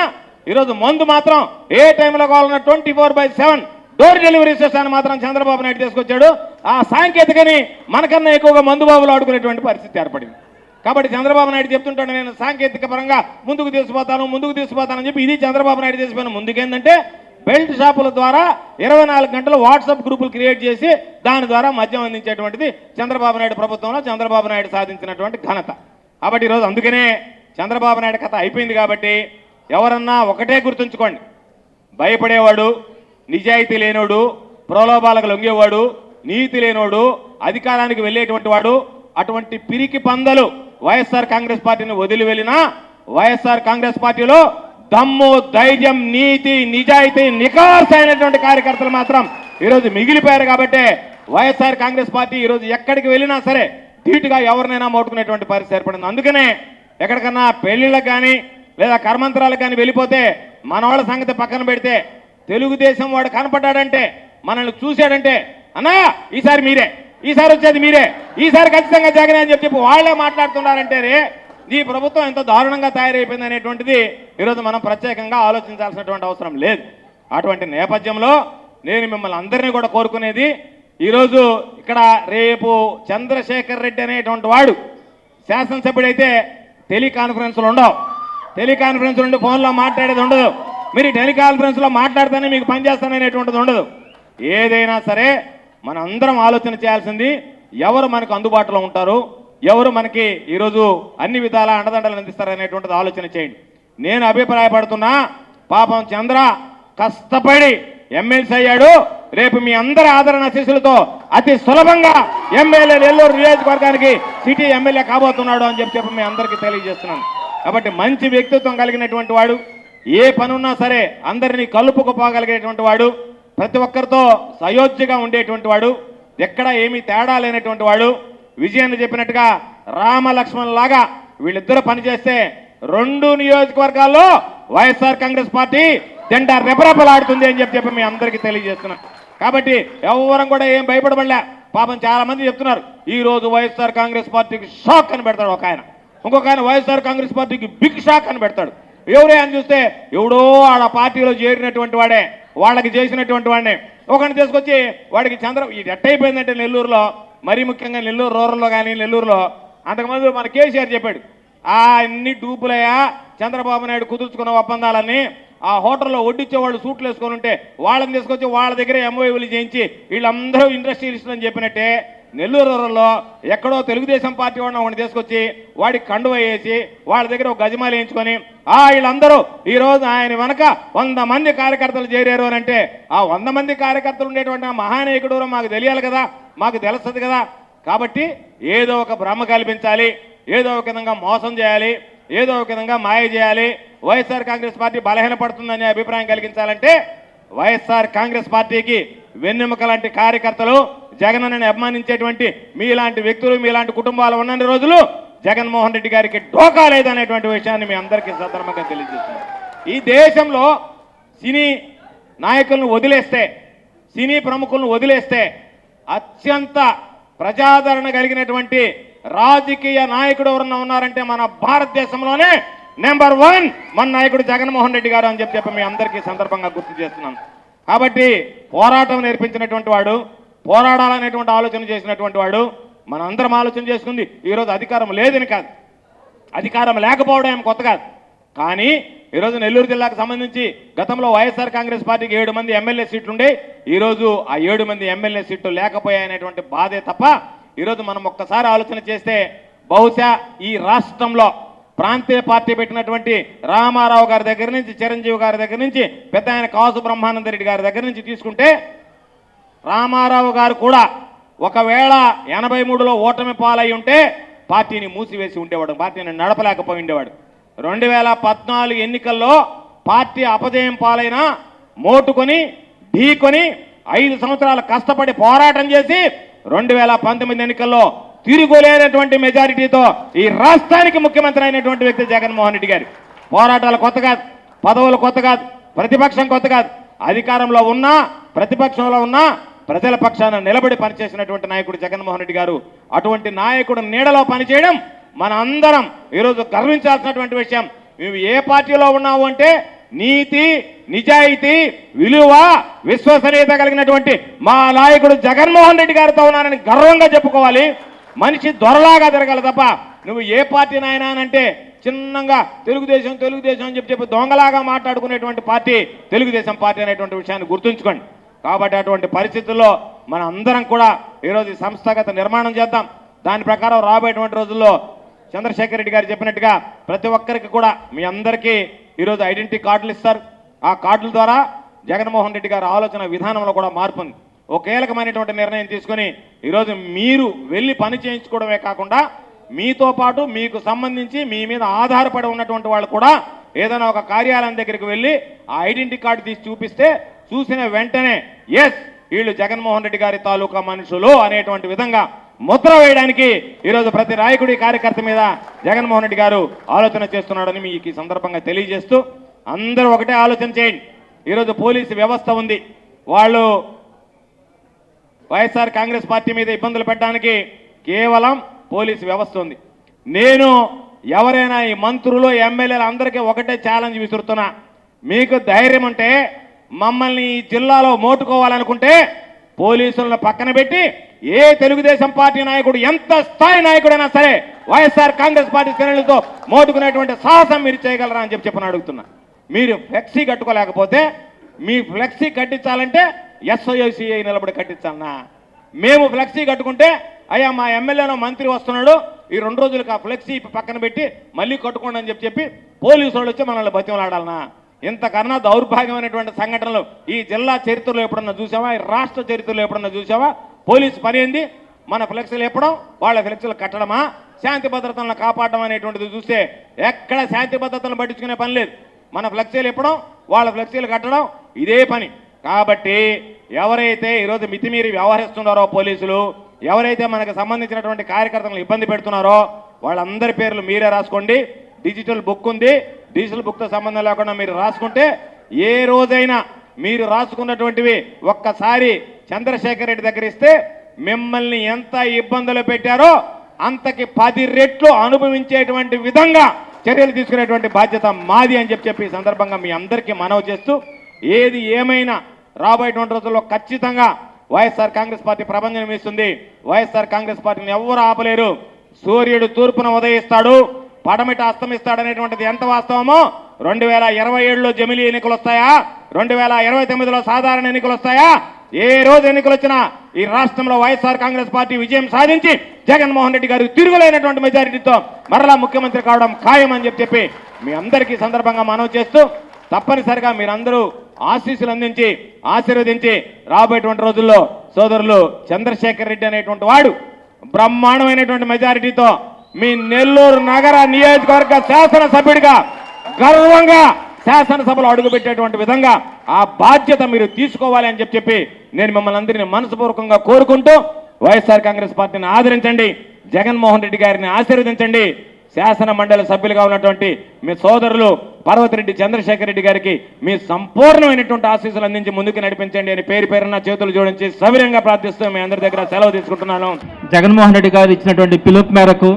ఈరోజు మందు మాత్రం ఏ టైంలో కావాలన్నా 24/7 డోర్ డెలివరీ సిస్టాన్ని మాత్రం చంద్రబాబు నాయుడు తీసుకొచ్చాడు. ఆ సాంకేతికని మనకన్నా ఎక్కువగా మందు బాబులు ఆడుకునేటువంటి పరిస్థితి ఏర్పడింది. కాబట్టి చంద్రబాబు నాయుడు చెప్తుంటాడు, నేను సాంకేతిక పరంగా ముందుకు తీసుకుపోతానని చెప్పి ఇది చంద్రబాబు నాయుడు చేసిపోయిన ముందుకేందంటే బెల్ట్ షాపుల ద్వారా 24 గంటలు వాట్సాప్ గ్రూపులు క్రియేట్ చేసి దాని ద్వారా మద్యం అందించేటువంటిది చంద్రబాబు నాయుడు ప్రభుత్వంలో చంద్రబాబు నాయుడు సాధించినటువంటి ఘనత. కాబట్టి ఈరోజు అందుకనే చంద్రబాబు నాయుడు కథ అయిపోయింది. కాబట్టి ఎవరన్నా ఒకటే గుర్తుంచుకోండి, భయపడేవాడు, నిజాయితీ లేనోడు, ప్రలోభాలకు లొంగేవాడు, నీతి లేనోడు, అధికారానికి వెళ్ళేటువంటి వాడు, అటువంటి పిరికి పందలు వైఎస్ఆర్ కాంగ్రెస్ పార్టీని వదిలి వెళ్ళినా వైఎస్ఆర్ కాంగ్రెస్ పార్టీలో దమ్ము, ధైర్యం, నీతి, నిజాయితీ, నికార్స్ అయినటువంటి కార్యకర్తలు మాత్రం ఈరోజు మిగిలిపోయారు. కాబట్టి వైఎస్ఆర్ కాంగ్రెస్ పార్టీ ఈరోజు ఎక్కడికి వెళ్ళినా సరే ధీటుగా ఎవరినైనా మోటుకునేటువంటి పరిస్థితి ఏర్పడింది. అందుకనే ఎక్కడికన్నా పెళ్లిళ్ళకు కానీ లేదా కర్మంతరాలకు కానీ వెళ్ళిపోతే మన వాళ్ళ సంగతి పక్కన పెడితే తెలుగుదేశం వాడు కనపడ్డాడంటే, మనల్ని చూశాడంటే, అన్నా ఈసారి మీరే, ఈసారి వచ్చేది మీరే, ఈసారి ఖచ్చితంగా జగన్ అని చెప్పి వాళ్లే మాట్లాడుతున్నారంటే రే ఈ ప్రభుత్వం ఎంత దారుణంగా తయారైపోయింది అనేటువంటిది ఈరోజు మనం ప్రత్యేకంగా ఆలోచించాల్సినటువంటి అవసరం లేదు. అటువంటి నేపథ్యంలో నేను మిమ్మల్ని అందరినీ కూడా కోరుకునేది, ఈరోజు ఇక్కడ రేపు చంద్రశేఖర్ రెడ్డి అనేటువంటి వాడు శాసనసభ్యుడైతే టెలికాన్ఫరెన్స్లు ఉండవు, టెలికాన్ఫరెన్స్ నుండి ఫోన్లో మాట్లాడేది ఉండదు, మీరు టెలికాన్ఫరెన్స్లో మాట్లాడితేనే మీకు పనిచేస్తాననేటువంటిది ఉండదు. ఏదైనా సరే మన అందరం ఆలోచన చేయాల్సింది ఎవరు మనకు అందుబాటులో ఉంటారు, ఎవరు మనకి ఈరోజు అన్ని విధాల అండదండలు అందిస్తారు అనేటువంటిది ఆలోచన చేయండి. నేను అభిప్రాయపడుతున్నా, పాపం చంద్ర కష్టపడి ఎమ్మెల్సీ అయ్యాడు, రేపు మీ అందరి ఆదరణ ఆశీస్సులతో అతి సులభంగా ఎమ్మెల్యే నెల్లూరు నియోజకవర్గానికి సిటీ ఎమ్మెల్యే కాబోతున్నాడు అని చెప్పి మీ అందరికీ తెలియజేస్తున్నాను. కాబట్టి మంచి వ్యక్తిత్వం కలిగినటువంటి వాడు, ఏ పనున్నా సరే అందరినీ కలుపుకుపోగలిగేటువంటి వాడు, ప్రతి ఒక్కరితో సయోధ్యగా ఉండేటువంటి వాడు, ఎక్కడ ఏమీ తేడా లేనటువంటి వాడు, విజయాన్ని చెప్పినట్టుగా రామలక్ష్మణ్ లాగా వీళ్ళిద్దరూ పనిచేస్తే 2 నియోజకవర్గాల్లో వైఎస్ఆర్ కాంగ్రెస్ పార్టీ జెండా రెపరెపలాడుతుంది అని చెప్పి మీ అందరికీ తెలియజేస్తున్నాను. కాబట్టి ఎవరం కూడా ఏం భయపడబడలే. పాపం చాలా మంది చెప్తున్నారు ఈ రోజు వైఎస్ఆర్ కాంగ్రెస్ పార్టీకి షాక్ అని పెడతాడు ఒక ఆయన, ఇంకొక ఆయన వైఎస్ఆర్ కాంగ్రెస్ పార్టీకి బిగ్ షాక్ అని పెడతాడు. ఎవరే అని చూస్తే ఎవడో ఆడ పార్టీలో చేరినటువంటి వాడే, వాళ్ళకి చేసినటువంటి వాడిని ఒకరిని తీసుకొచ్చి వాడికి ఇది ఎట్టయిపోయిందంటే నెల్లూరులో, మరీ ముఖ్యంగా నెల్లూరు రూరల్లో కానీ నెల్లూరులో అంతకుముందు మన కేసీఆర్ చెప్పాడు, అన్ని డూపులయ్యా చంద్రబాబు నాయుడు కుదుర్చుకున్న ఒప్పందాలన్నీ, ఆ హోటల్లో వడ్డిచ్చే వాళ్ళు సూట్లు వేసుకొని ఉంటే వాళ్ళని తీసుకొచ్చి వాళ్ళ దగ్గర ఎంఓయూలు చేయించి వీళ్ళందరూ ఇండస్ట్రియలిస్టులు అని చెప్పినట్టే నెల్లూరు రూరల్లో ఎక్కడో తెలుగుదేశం పార్టీ వాడిని ఒకటి తీసుకొచ్చి వాడికి కండువ వేసి వాళ్ళ దగ్గర ఒక గజమాలు వేయించుకొని వీళ్ళందరూ ఈరోజు ఆయన వెనక 100 మంది కార్యకర్తలు చేరారు అని అంటే ఆ 100 మంది కార్యకర్తలు ఉండేటువంటి ఆ మహానాయకుడు మాకు తెలియాలి కదా, మాకు తెలుస్తుంది కదా. కాబట్టి ఏదో ఒక భ్రమ కల్పించాలి, ఏదో ఒక విధంగా మోసం చేయాలి, ఏదో ఒక విధంగా మాయ చేయాలి, వైఎస్ఆర్ కాంగ్రెస్ పార్టీ బలహీనపడుతుందనే అభిప్రాయం కలిగించాలంటే వైఎస్ఆర్ కాంగ్రెస్ పార్టీకి వెన్నెముక లాంటి కార్యకర్తలు, జగనన్నని అభిమానించేటువంటి మీలాంటి వ్యక్తులు, మీలాంటి కుటుంబాలు ఉన్నన్ని రోజులు జగన్మోహన్ రెడ్డి గారికి ఢోకా లేదనేటువంటి విషయాన్ని మీ అందరికీ సందర్భంగా తెలియజేస్తున్నాను. ఈ దేశంలో సినీ నాయకులను వదిలేస్తే, సినీ ప్రముఖులను వదిలేస్తే అత్యంత ప్రజాదరణ కలిగినటువంటి రాజకీయ నాయకుడు ఎవరన్నా ఉన్నారంటే మన భారతదేశంలోనే నెంబర్ 1 మన నాయకుడు జగన్మోహన్ రెడ్డి గారు అని చెప్పి మీ అందరికీ సందర్భంగా గుర్తు చేస్తున్నాను. కాబట్టి పోరాటం నేర్పించినటువంటి వాడు, పోరాడాలనేటువంటి ఆలోచన చేసినటువంటి వాడు, మన అందరం ఆలోచన చేసుకుంది ఈరోజు అధికారం లేదని కాదు, అధికారం లేకపోవడం కొత్త కాదు. కానీ ఈరోజు నెల్లూరు జిల్లాకు సంబంధించి గతంలో వైఎస్ఆర్ కాంగ్రెస్ పార్టీకి 7 మంది ఎమ్మెల్యే సీట్లుండే, ఈరోజు ఆ 7 మంది ఎమ్మెల్యే సీట్లు లేకపోయాయనేటువంటి బాధే తప్ప ఈరోజు మనం ఒక్కసారి ఆలోచన చేస్తే బహుశా ఈ రాష్ట్రంలో ప్రాంతీయ పార్టీ పెట్టినటువంటి రామారావు గారి దగ్గర నుంచి, చిరంజీవి గారి దగ్గర నుంచి, పెద్ద ఆయన కాసు బ్రహ్మానంద రెడ్డి గారి దగ్గర నుంచి తీసుకుంటే రామారావు గారు కూడా ఒకవేళ 83లో ఓటమి పాలై ఉంటే పార్టీని మూసివేసి ఉండేవాడు, పార్టీని నడపలేకపోయి ఉండేవాడు. 2014 ఎన్నికల్లో పార్టీ అపజయం పాలైన మోటుకొని ఢీకొని 5 సంవత్సరాలు కష్టపడి పోరాటం చేసి 2019 ఎన్నికల్లో తిరుగులేనటువంటి మెజారిటీతో ఈ రాష్ట్రానికి ముఖ్యమంత్రి అయినటువంటి వ్యక్తి జగన్మోహన్ రెడ్డి గారు. పోరాటాలు కొత్త కాదు, పదవులు కొత్త కాదు, ప్రతిపక్షం కొత్త కాదు, అధికారంలో ఉన్నా ప్రతిపక్షంలో ఉన్నా ప్రజల పక్షాన నిలబడి పనిచేసినటువంటి నాయకుడు జగన్మోహన్ రెడ్డి గారు. అటువంటి నాయకుడు నీడలో పనిచేయడం మన అందరం ఈరోజు గర్వించాల్సినటువంటి విషయం. మేము ఏ పార్టీలో ఉన్నాము అంటే నీతి, నిజాయితీ, విలువ, విశ్వసనీయత కలిగినటువంటి మా నాయకుడు జగన్మోహన్ రెడ్డి గారితో ఉన్నానని గర్వంగా చెప్పుకోవాలి. మనిషి దొరలాగా తిరగాలి తప్ప నువ్వు ఏ పార్టీ నాయనా అంటే చిన్నగా తెలుగుదేశం తెలుగుదేశం అని చెప్పి దొంగలాగా మాట్లాడుకునేటువంటి పార్టీ తెలుగుదేశం పార్టీ అనేటువంటి విషయాన్ని గుర్తుంచుకోండి. కాబట్టి అటువంటి పరిస్థితుల్లో మన అందరం కూడా ఈరోజు సంస్థాగత నిర్మాణం చేద్దాం. దాని ప్రకారం రాబోయేటువంటి రోజుల్లో చంద్రశేఖర్ రెడ్డి గారు చెప్పినట్టుగా ప్రతి ఒక్కరికి కూడా మీ అందరికీ ఈరోజు ఐడెంటిటీ కార్డులు ఇస్తారు. ఆ కార్డుల ద్వారా జగన్మోహన్ రెడ్డి గారి ఆలోచన విధానంలో కూడా మార్పు ఉంది. ఒక కీలకమైనటువంటి నిర్ణయం తీసుకొని ఈరోజు మీరు వెళ్ళి పని చేయించుకోవడమే కాకుండా మీతో పాటు మీకు సంబంధించి మీ మీద ఆధారపడి ఉన్నటువంటి వాళ్ళు కూడా ఏదైనా ఒక కార్యాలయం దగ్గరికి వెళ్ళి ఆ ఐడెంటిటీ కార్డు తీసి చూపిస్తే చూసిన వెంటనే ఎస్ వీళ్ళు జగన్మోహన్ రెడ్డి గారి తాలూకా మనుషులు అనేటువంటి విధంగా ముద్ర వేయడానికి ఈరోజు ప్రతి నాయకుడి కార్యకర్త మీద జగన్మోహన్ రెడ్డి గారు ఆలోచన చేస్తున్నాడని మీకు ఈ సందర్భంగా తెలియజేస్తూ అందరూ ఒకటే ఆలోచన చేయండి. ఈరోజు పోలీసు వ్యవస్థ ఉంది. వాళ్ళు వైఎస్ఆర్ కాంగ్రెస్ పార్టీ మీద ఇబ్బందులు పెట్టడానికి కేవలం పోలీసు వ్యవస్థ ఉంది. నేను ఎవరైనా ఈ మంత్రులు ఎమ్మెల్యేలు అందరికీ ఒకటే ఛాలెంజ్ విసురుతున్నా. మీకు ధైర్యం ఉంటే మమ్మల్ని ఈ జిల్లాలో మోటుకోవాలనుకుంటే పోలీసులను పక్కన పెట్టి ఏ తెలుగుదేశం పార్టీ నాయకుడు ఎంత స్థాయి నాయకుడైనా సరే వైఎస్ఆర్ కాంగ్రెస్ పార్టీ శ్రేణులతో మోటుకునేటువంటి సాహసం మీరు చేయగలరా అని చెప్పని అడుగుతున్నా. మీరు ఫ్లెక్సీ కట్టుకోలేకపోతే మీ ఫ్లెక్సీ కట్టించాలంటే ఎస్ఐసిఐ నిలబడి కట్టించాలన్నా? మేము ఫ్లెక్సీ కట్టుకుంటే అయ్యా మా ఎమ్మెల్యేనో మంత్రి వస్తున్నాడు ఈ 2 రోజులకు ఆ ఫ్లెక్సీ పక్కన పెట్టి మళ్ళీ కట్టుకోండి అని చెప్పి పోలీసు వాళ్ళు వచ్చి మనల్ని బతిమలాడాలనా? ఇంతకన్నా దౌర్భాగ్యమైనటువంటి సంఘటనలు ఈ జిల్లా చరిత్రలో ఎప్పుడన్నా చూసావా? ఈ రాష్ట్ర చరిత్రలో ఎప్పుడన్నా చూసావా? పోలీసు పని ఏంది? మన ఫ్లెక్సీలు ఎప్పడం, వాళ్ళ ఫ్లెక్సీలు కట్టడమా? శాంతి భద్రతలను కాపాడడం అనేటువంటిది చూస్తే ఎక్కడ శాంతి భద్రతలను పట్టించుకునే పని లేదు. మన ఫ్లెక్సీలు ఎప్పడం, వాళ్ళ ఫ్లెక్సీలు కట్టడం ఇదే పని. కాబట్టి ఎవరైతే ఈరోజు మితిమీరి వ్యవహరిస్తున్నారో పోలీసులు, ఎవరైతే మనకు సంబంధించినటువంటి కార్యకర్తలను ఇబ్బంది పెడుతున్నారో వాళ్ళందరి పేర్లు మీరే రాసుకోండి. డిజిటల్ బుక్ ఉంది. డిజిటల్ బుక్తో సంబంధం లేకుండా మీరు రాసుకుంటే ఏ రోజైనా మీరు రాసుకున్నటువంటివి ఒక్కసారి చంద్రశేఖర్ రెడ్డి దగ్గర ఇస్తే మిమ్మల్ని ఎంత ఇబ్బందులు పెట్టారో అంతకి 10 రెట్లు అనుభవించేటువంటి విధంగా చర్యలు తీసుకునేటువంటి బాధ్యత మాది అని చెప్పి ఈ సందర్భంగా మీ అందరికీ మనవి చేస్తూ ఏది ఏమైనా రాబోయేటువంటి రోజుల్లో ఖచ్చితంగా వైఎస్ఆర్ కాంగ్రెస్ పార్టీ ప్రభంజనం ఇస్తుంది. వైఎస్ఆర్ కాంగ్రెస్ పార్టీని ఎవరు ఆపలేరు. సూర్యుడు తూర్పున ఉదయిస్తాడు, పడమిట అస్తమిస్తాడనేటువంటిది ఎంత వాస్తవమో 2027లో జమిలీ ఎన్నికలు వస్తాయా, 2029లో సాధారణ ఎన్నికలు వస్తాయా, ఏ రోజు ఎన్నికలు వచ్చినా ఈ రాష్ట్రంలో వైఎస్ఆర్ కాంగ్రెస్ పార్టీ విజయం సాధించి జగన్మోహన్ రెడ్డి గారు తిరుగులేనటువంటి మెజారిటీతో మరలా ముఖ్యమంత్రి కావడం ఖాయం అని చెప్పి మీ అందరికీ సందర్భంగా మనవి చేస్తూ తప్పనిసరిగా మీరందరూ ఆశీస్సులు అందించి ఆశీర్వదించి రాబోయేటువంటి రోజుల్లో సోదరులు చంద్రశేఖర్ రెడ్డి అనేటువంటి వాడు బ్రహ్మాండమైనటువంటి మెజారిటీతో మీ నెల్లూరు నగర నియోజకవర్గ శాసనసభ్యుడిగా గర్వంగా శాసనసభలో అడుగుపెట్టేటువంటి విధంగా ఆ బాధ్యత మీరు తీసుకోవాలి అని చెప్పి నేను మిమ్మల్ని అందరినీ మనస్ఫూర్వకంగా కోరుకుంటూ వైఎస్ఆర్ కాంగ్రెస్ పార్టీని ఆదరించండి, జగన్మోహన్ రెడ్డి గారిని ఆశీర్వదించండి. శాసన మండలి సభ్యులుగా ఉన్నటువంటి మీ సోదరులు పర్వతిరెడ్డి చంద్రశేఖర్ రెడ్డి గారికి మీ సంపూర్ణమైనటువంటి ఆశీస్సులు అందించి ముందుకు నడిపించండి అని పేరు పేరున చేతులు జోడించి సవిరంగా ప్రార్థిస్తూ మీ అందరి దగ్గర సెలవు తీసుకుంటున్నాను. జగన్మోహన్ రెడ్డి గారు ఇచ్చినటువంటి పిలుపు మేరకు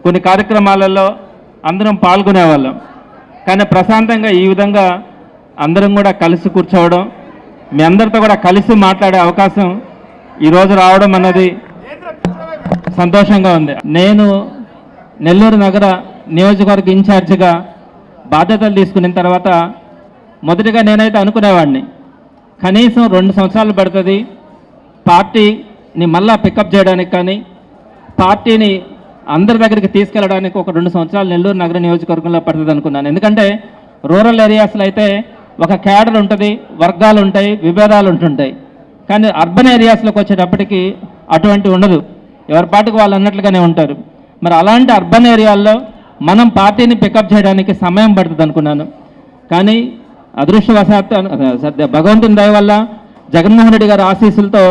కొన్ని కార్యక్రమాలలో అందరం పాల్గొనేవాళ్ళం. కానీ ప్రశాంతంగా ఈ విధంగా అందరం కూడా కలిసి కూర్చోవడం, మీ అందరితో కూడా కలిసి మాట్లాడే అవకాశం ఈరోజు రావడం అన్నది సంతోషంగా ఉంది. నేను నెల్లూరు నగర నియోజకవర్గ ఇన్ఛార్జిగా బాధ్యతలు తీసుకున్న తర్వాత మొదటిగా నేనైతే అనుకునేవాడిని కనీసం 2 సంవత్సరాలు పడుతుంది పార్టీని మళ్ళా పికప్ చేయడానికి, కానీ పార్టీని అందరి దగ్గరికి తీసుకెళ్ళడానికి ఒక 2 సంవత్సరాలు నెల్లూరు నగర నియోజకవర్గంలో పడుతుంది అనుకున్నాను. ఎందుకంటే రూరల్ ఏరియాస్లో అయితే ఒక క్యాడర్ ఉంటుంది, వర్గాలు ఉంటాయి, విభేదాలు ఉంటుంటాయి. కానీ అర్బన్ ఏరియాస్లోకి వచ్చేటప్పటికి అటువంటి ఉండదు, ఎవరి పార్టీకి వాళ్ళు అన్నట్లుగానే ఉంటారు. మరి అలాంటి అర్బన్ ఏరియాల్లో మనం పార్టీని పికప్ చేయడానికి సమయం పడుతుంది అనుకున్నాను. కానీ అదృష్టవశాత్తు భగవంతుని దయ వల్ల జగన్మోహన్ రెడ్డి గారి ఆశీస్సులతో,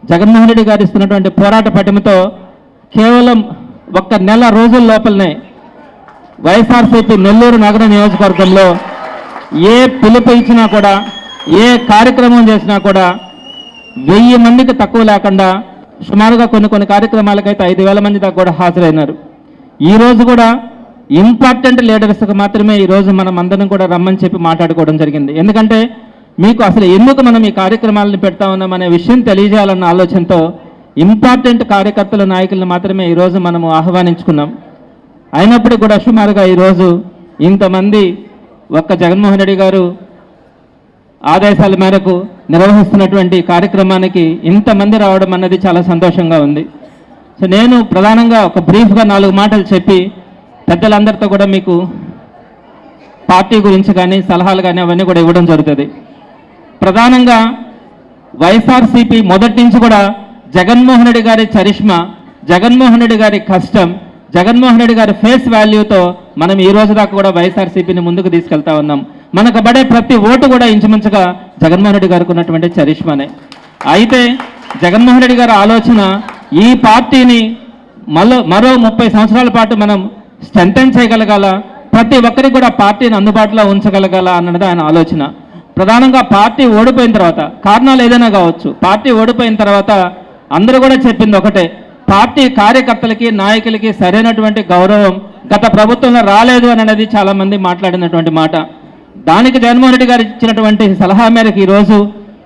జగన్మోహన్ రెడ్డి గారు ఇస్తున్నటువంటి పోరాట పటిమతో కేవలం 1 నెల రోజుల లోపలనే వైఎస్ఆర్సీపీ నెల్లూరు నగర నియోజకవర్గంలో ఏ పిలుపు ఇచ్చినా కూడా ఏ కార్యక్రమం చేసినా కూడా 1000 మందికి తక్కువ లేకుండా సుమారుగా కొన్ని కార్యక్రమాలకైతే 5000 మంది దాకా కూడా హాజరైనారు. ఈరోజు కూడా ఇంపార్టెంట్ లీడర్స్కి మాత్రమే ఈరోజు మనం అందరం కూడా రమ్మని చెప్పి మాట్లాడుకోవడం జరిగింది. ఎందుకంటే మీకు అసలు ఎందుకు మనం ఈ కార్యక్రమాలను పెడతా ఉన్నాం అనే విషయం తెలియజేయాలన్న ఆలోచనతో ఇంపార్టెంట్ కార్యకర్తల నాయకులను మాత్రమే ఈరోజు మనము ఆహ్వానించుకున్నాం. అయినప్పటికీ కూడా సుమారుగా ఈరోజు ఇంతమంది ఒక్క జగన్మోహన్ రెడ్డి గారు ఆదేశాల మేరకు నిర్వహిస్తున్నటువంటి కార్యక్రమానికి ఇంతమంది రావడం అన్నది చాలా సంతోషంగా ఉంది. సో నేను ప్రధానంగా ఒక బ్రీఫ్గా 4 మాటలు చెప్పి పెద్దలందరితో కూడా మీకు పార్టీ గురించి కానీ సలహాలు కానీ అవన్నీ కూడా ఇవ్వడం జరుగుతుంది. ప్రధానంగా వైఎస్ఆర్సీపీ మొదటి నుంచి కూడా జగన్మోహన్ రెడ్డి గారి చరిష్మా, జగన్మోహన్ రెడ్డి గారి కష్టం, జగన్మోహన్ రెడ్డి గారి ఫేస్ వాల్యూతో మనం ఈ రోజు దాకా కూడా వైఎస్ఆర్సీపీని ముందుకు తీసుకెళ్తా ఉన్నాం. మనకు పడే ప్రతి ఓటు కూడా ఇంచుమించుగా జగన్మోహన్ రెడ్డి గారికి ఉన్నటువంటి చరిష్మానే. అయితే జగన్మోహన్ రెడ్డి గారి ఆలోచన ఈ పార్టీని మరో 30 సంవత్సరాల పాటు మనం స్ట్రెంథెన్ చేయగలగాల, ప్రతి ఒక్కరికి కూడా పార్టీని అందుబాటులో ఉంచగలగాల అన్నది ఆయన ఆలోచన. ప్రధానంగా పార్టీ ఓడిపోయిన తర్వాత, కారణాలు ఏదైనా కావచ్చు, పార్టీ ఓడిపోయిన తర్వాత అందరూ కూడా చెప్పింది ఒకటే, పార్టీ కార్యకర్తలకి నాయకులకి సరైనటువంటి గౌరవం గత ప్రభుత్వంలో రాలేదు అని అనేది చాలా మంది మాట్లాడినటువంటి మాట. దానికి జగన్మోహన్ రెడ్డి గారు ఇచ్చినటువంటి సలహా మేరకు ఈరోజు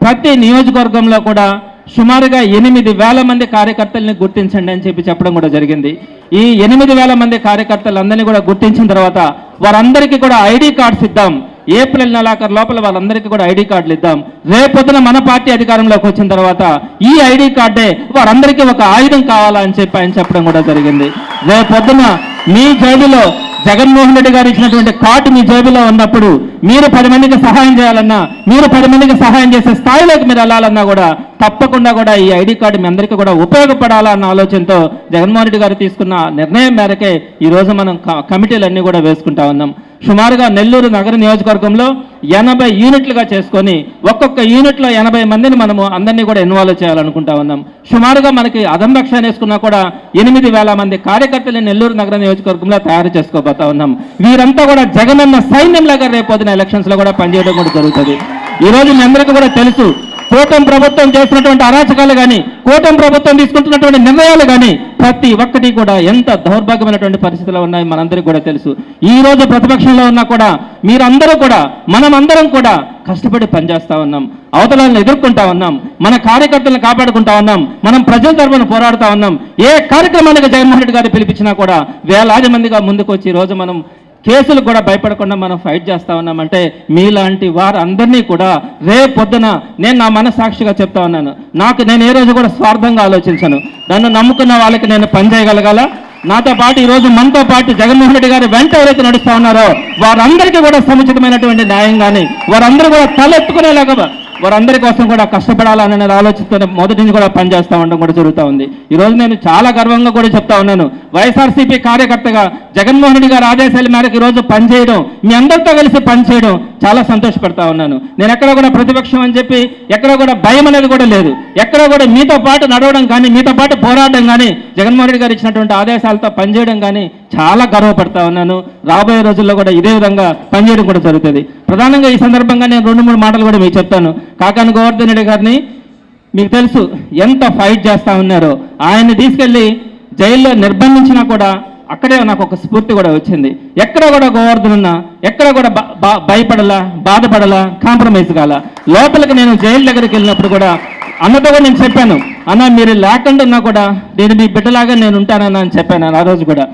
ప్రతి నియోజకవర్గంలో కూడా సుమారుగా 8000 మంది కార్యకర్తల్ని గుర్తించండి అని చెప్పడం కూడా జరిగింది. ఈ 8000 మంది కార్యకర్తలందరినీ కూడా గుర్తించిన తర్వాత వారందరికీ కూడా ఐడి కార్డ్స్ ఇద్దాం. ఏప్రిల్ నెలాఖరు లోపల వాళ్ళందరికీ కూడా ఐడి కార్డులు ఇద్దాం. రేపొద్దున మన పార్టీ అధికారంలోకి వచ్చిన తర్వాత ఈ ఐడి కార్డే వారందరికీ ఒక ఆయుధం కావాలా అని చెప్పి ఆయన చెప్పడం కూడా జరిగింది. రేపొద్దున మీ జేబులో జగన్మోహన్ రెడ్డి గారు ఇచ్చినటువంటి కార్డు మీ జేబులో ఉన్నప్పుడు మీరు 10 మందికి సహాయం చేయాలన్నా, మీరు 10 మందికి సహాయం చేసే స్థాయిలోకి మీరు వెళ్ళాలన్నా కూడా తప్పకుండా కూడా ఈ ఐడి కార్డు మీ అందరికీ కూడా ఉపయోగపడాలా అన్న ఆలోచనతో జగన్మోహన్ రెడ్డి గారు తీసుకున్న నిర్ణయం మేరకే ఈరోజు మనం కమిటీలన్నీ కూడా వేసుకుంటా ఉన్నాం. సుమారుగా నెల్లూరు నగర నియోజకవర్గంలో 80 యూనిట్లుగా చేసుకొని ఒక్కొక్క యూనిట్లో 80 మందిని మనము అందరినీ కూడా ఇన్వాల్వ్ చేయాలనుకుంటా ఉన్నాం. సుమారుగా మనకి అదంబక్ష వేసుకున్నా కూడా 8000 మంది కార్యకర్తలు నెల్లూరు నగర నియోజకవర్గంలో తయారు చేసుకోబోతా ఉన్నాం. వీరంతా కూడా జగనన్న సైన్యంలాగా రేపొద్దున ఎలక్షన్స్ లో కూడా పనిచేయడం కూడా జరుగుతుంది. ఈరోజు మీ అందరికీ కూడా తెలుసు, కూటమి ప్రభుత్వం చేసినటువంటి అరాచకాలు కానీ, కూటమి ప్రభుత్వం తీసుకుంటున్నటువంటి నిర్ణయాలు కానీ ప్రతి ఒక్కటి కూడా ఎంత దౌర్భాగ్యమైనటువంటి పరిస్థితుల్లో ఉన్నాయి మనందరికీ కూడా తెలుసు. ఈ రోజు ప్రతిపక్షంలో ఉన్నా కూడా మీరందరూ కూడా, మనమందరం కూడా కష్టపడి పనిచేస్తా ఉన్నాం, అవతలను ఎదుర్కొంటా ఉన్నాం, మన కార్యకర్తలను కాపాడుకుంటా ఉన్నాం, మనం ప్రజల తరపున పోరాడుతా ఉన్నాం. ఏ కార్యక్రమానికి జగన్మోహన్ రెడ్డి గారు పిలిపించినా కూడా వేలాది మందిగా ముందుకు వచ్చి ఈరోజు మనం కేసులు కూడా భయపడకుండా మనం ఫైట్ చేస్తా ఉన్నామంటే మీలాంటి వారందరినీ కూడా రేపొద్దున నేను నా మనస్సాక్షిగా చెప్తా ఉన్నాను, నేను ఏ రోజు కూడా స్వార్థంగా ఆలోచించను. నన్ను నమ్ముకున్న వాళ్ళకి నేను పని చేయగలగాల. నాతో పాటు ఈరోజు మనతో పాటు జగన్మోహన్ రెడ్డి గారు వెంట ఎవరైతే నడుస్తా ఉన్నారో వారందరికీ కూడా సముచితమైనటువంటి న్యాయం కానీ, వారందరూ కూడా తలెత్తుకునేలాగా వారందరి కోసం కూడా కష్టపడాలనే ఆలోచనతో మొదటి నుంచి కూడా పనిచేస్తూ ఉండడం కూడా జరుగుతూ ఉంది. ఈరోజు నేను చాలా గర్వంగా కూడా చెప్తా ఉన్నాను, వైఎస్ఆర్సీపీ కార్యకర్తగా జగన్మోహన్ రెడ్డి గారి ఆదేశాల మేరకు ఈరోజు పనిచేయడం, మీ అందరితో కలిసి పనిచేయడం చాలా సంతోషపడతా ఉన్నాను. నేను ఎక్కడ కూడా ప్రతిపక్షం అని చెప్పి ఎక్కడ కూడా భయం అనేది కూడా లేదు. ఎక్కడ కూడా మీతో పాటు నడవడం కానీ, మీతో పాటు పోరాడడం కానీ, జగన్మోహన్ రెడ్డి గారు ఇచ్చినటువంటి ఆదేశాలతో పనిచేయడం కానీ చాలా గర్వపడతా ఉన్నాను. రాబోయే రోజుల్లో కూడా ఇదే విధంగా పనిచేయడం కూడా జరుగుతుంది. ప్రధానంగా ఈ సందర్భంగా నేను 2-3 మాటలు కూడా మీకు చెప్తాను. కాకాని గోవర్ధన్ రెడ్డి గారిని మీకు తెలుసు ఎంత ఫైట్ చేస్తా ఉన్నారో. ఆయన్ని తీసుకెళ్లి జైల్లో నిర్బంధించినా కూడా అక్కడే నాకు ఒక స్ఫూర్తి కూడా వచ్చింది. ఎక్కడ కూడా గోవర్ధన్ ఉన్నా ఎక్కడ కూడా భయపడలా, బాధపడలా, కాంప్రమైజ్ కాల. లోపలికి నేను జైలు దగ్గరికి వెళ్ళినప్పుడు కూడా అన్నతో కూడా నేను చెప్పాను, అన్న మీరు లేకుండా ఉన్నా కూడా నేను మీ బిడ్డలాగా నేను ఉంటానన్నా అని చెప్పాను. ఆ రోజు కూడా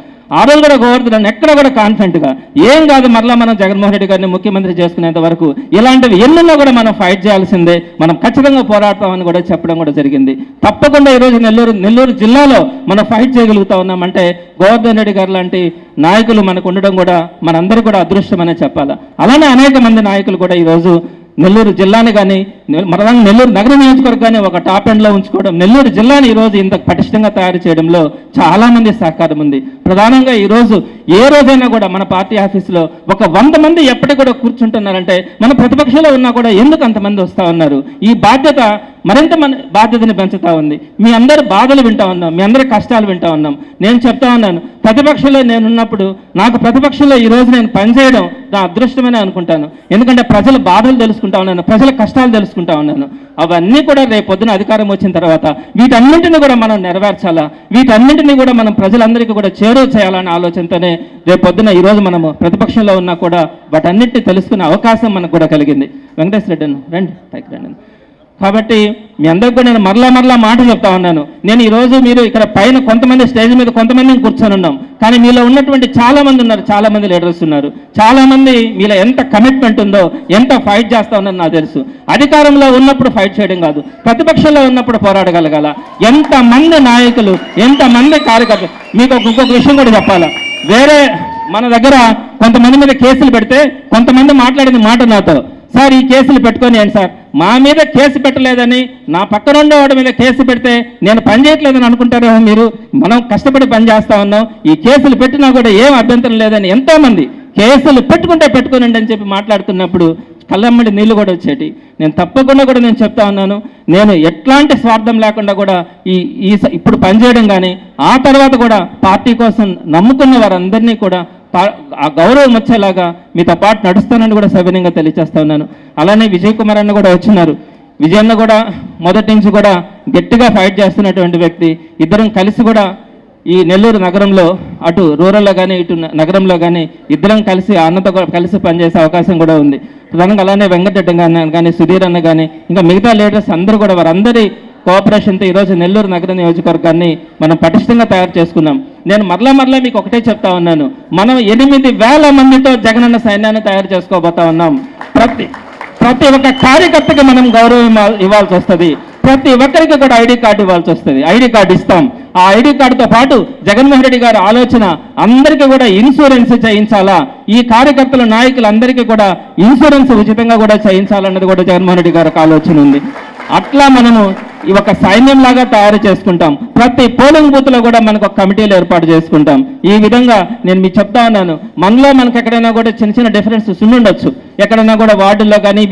గోవర్ధన్ ఎక్కడ కూడా కాన్ఫిడెంట్గా ఏం కాదు, మరలా మనం జగన్మోహన్ రెడ్డి గారిని ముఖ్యమంత్రి చేసుకునేంత వరకు ఇలాంటివి ఎన్నెన్నో కూడా మనం ఫైట్ చేయాల్సిందే, మనం ఖచ్చితంగా పోరాడతామని కూడా చెప్పడం కూడా జరిగింది. తప్పకుండా ఈరోజు నెల్లూరు జిల్లాలో మనం ఫైట్ చేయగలుగుతా ఉన్నామంటే గోవర్ధన్ రెడ్డి గారు లాంటి నాయకులు మనకు ఉండడం కూడా మనందరూ కూడా అదృష్టమనే చెప్పాలి. అలానే అనేక మంది నాయకులు కూడా ఈరోజు నెల్లూరు జిల్లాని కానీ మరలా నెల్లూరు నగర నియోజకవర్గాన్ని ఒక టాప్ ఎండ్లో ఉంచుకోవడం, నెల్లూరు జిల్లాని ఈరోజు ఇంత పటిష్టంగా తయారు చేయడంలో చాలా మంది సహకారం ఉంది. ప్రధానంగా ఈరోజు ఏ రోజైనా కూడా మన పార్టీ ఆఫీసులో ఒక 100 మంది ఎప్పటికి కూడా కూర్చుంటున్నారంటే మన ప్రతిపక్షంలో ఉన్నా కూడా ఎందుకు అంతమంది వస్తూ ఉన్నారు? ఈ బాధ్యత మరింత మన బాధ్యతని పెంచుతూ ఉంది. మీ అందరి బాధలు వింటా ఉన్నాం, మీ అందరి కష్టాలు వింటా ఉన్నాం. నేను చెప్తా ఉన్నాను, ప్రతిపక్షంలో నేనున్నప్పుడు నాకు ప్రతిపక్షంలో ఈరోజు నేను పనిచేయడం నా అదృష్టమని అనుకుంటాను. ఎందుకంటే ప్రజల బాధలు తెలుసుకుంటా ఉన్నాను, ప్రజల కష్టాలు తెలుసుకుంటా ఉన్నాను. అవన్నీ కూడా రేపు పొద్దున అధికారం వచ్చిన తర్వాత వీటన్నింటినీ కూడా మనం నెరవేర్చాలా, వీటన్నింటినీ కూడా మనం ప్రజలందరికీ కూడా చేరువ చేయాలనే ఆలోచనతోనే రేపు పొద్దున ఈరోజు మనము ప్రతిపక్షంలో ఉన్నా కూడా వాటన్నింటినీ తెలుసుకునే అవకాశం మనకు కూడా కలిగింది. వెంకటేశ్వర రెడ్డి రండి, పైకి రండి. కాబట్టి మీ అందరికి కూడా నేను మరలా మాట చెప్తా ఉన్నాను. నేను ఈరోజు మీరు ఇక్కడ పైన కొంతమంది స్టేజ్ మీద కొంతమందిని కూర్చొని ఉన్నాం, కానీ మీలో ఉన్నటువంటి చాలా మంది ఉన్నారు, చాలా మంది లీడర్స్ ఉన్నారు, చాలా మంది మీలో ఎంత కమిట్మెంట్ ఉందో, ఎంత ఫైట్ చేస్తా ఉన్నారో నాకు తెలుసు. అధికారంలో ఉన్నప్పుడు ఫైట్ చేయడం కాదు, ప్రతిపక్షంలో ఉన్నప్పుడు పోరాడగలగాల. ఎంతమంది నాయకులు, ఎంతమంది కార్యకర్తలు. మీకు ఇంకొక విషయం కూడా చెప్పాలా, వేరే మన దగ్గర కొంతమంది మీద కేసులు పెడితే కొంతమంది మాట్లాడింది మాట నాతో, సార్ ఈ కేసులు పెట్టుకొని ఏంటి సార్, మా మీద కేసు పెట్టలేదని నా పక్కన ఉండేవాడి మీద కేసు పెడితే నేను పని చేయట్లేదని అనుకుంటారేమో మీరు. మనం కష్టపడి పని చేస్తా ఉన్నాం, ఈ కేసులు పెట్టినా కూడా ఏం అభ్యంతరం లేదని ఎంతోమంది కేసులు పెట్టుకోనండి అని చెప్పి మాట్లాడుతున్నప్పుడు కళ్ళమ్మడి నీళ్ళు కూడా వచ్చేటి. నేను తప్పకుండా కూడా నేను చెప్తా ఉన్నాను, నేను ఎట్లాంటి స్వార్థం లేకుండా కూడా ఇప్పుడు పనిచేయడం కానీ ఆ తర్వాత కూడా పార్టీ కోసం నమ్ముకున్న వారందరినీ కూడా ఆ గౌరవం వచ్చేలాగా మీతో పాటు నడుస్తానని కూడా సవినయంగా తెలియజేస్తా ఉన్నాను. అలానే విజయ్ కుమార్ అన్న కూడా వచ్చినారు. విజయ్ అన్న కూడా మొదటి నుంచి కూడా గట్టిగా ఫైట్ చేస్తున్నటువంటి వ్యక్తి. ఇద్దరం కలిసి కూడా ఈ నెల్లూరు నగరంలో అటు రూరల్లో కానీ ఇటు నగరంలో కానీ ఇద్దరం కలిసి అన్నతో కలిసి పనిచేసే అవకాశం కూడా ఉంది. ప్రధానంగా అలానే వెంకటరెడ్డి కానీ సుధీర్ అన్న కానీ ఇంకా మిగతా లీడర్స్ అందరూ కూడా వారందరి కోఆపరేషన్తో ఈరోజు నెల్లూరు నగర నియోజకవర్గాన్ని మనం పటిష్టంగా తయారు చేసుకున్నాం. నేను మరలా మీకు ఒకటే చెప్తా ఉన్నాను, మనం 8,000 మందితో జగనన్న సైన్యాన్ని తయారు చేసుకోబోతా ఉన్నాం. ప్రతి ఒక్క కార్యకర్తకి మనం గౌరవం ఇవ్వాల్సి వస్తుంది, ప్రతి ఒక్కరికి కూడా ఐడి కార్డు ఇవ్వాల్సి వస్తుంది. ఐడి కార్డు ఇస్తాం. ఆ ఐడి కార్డుతో పాటు జగన్మోహన్ రెడ్డి గారి ఆలోచన అందరికీ కూడా ఇన్సూరెన్స్ చేయించాలా, ఈ కార్యకర్తల నాయకులందరికీ కూడా ఇన్సూరెన్స్ ఉచితంగా కూడా చేయించాలన్నది కూడా జగన్మోహన్ రెడ్డి గారికి ఆలోచన ఉంది. అట్లా మనము ఒక సైన్యం లాగా తయారు చేసుకుంటాం. ప్రతి పోలింగ్ బూత్ లో కూడా మనకు ఒక కమిటీలు ఏర్పాటు చేసుకుంటాం. ఈ విధంగా నేను మీకు చెప్తా ఉన్నాను, మనలో మనకు ఎక్కడైనా కూడా చిన్న డిఫరెన్సెస్ ఉండొచ్చు, ఎక్కడైనా కూడా వార్డుల్లో కానీ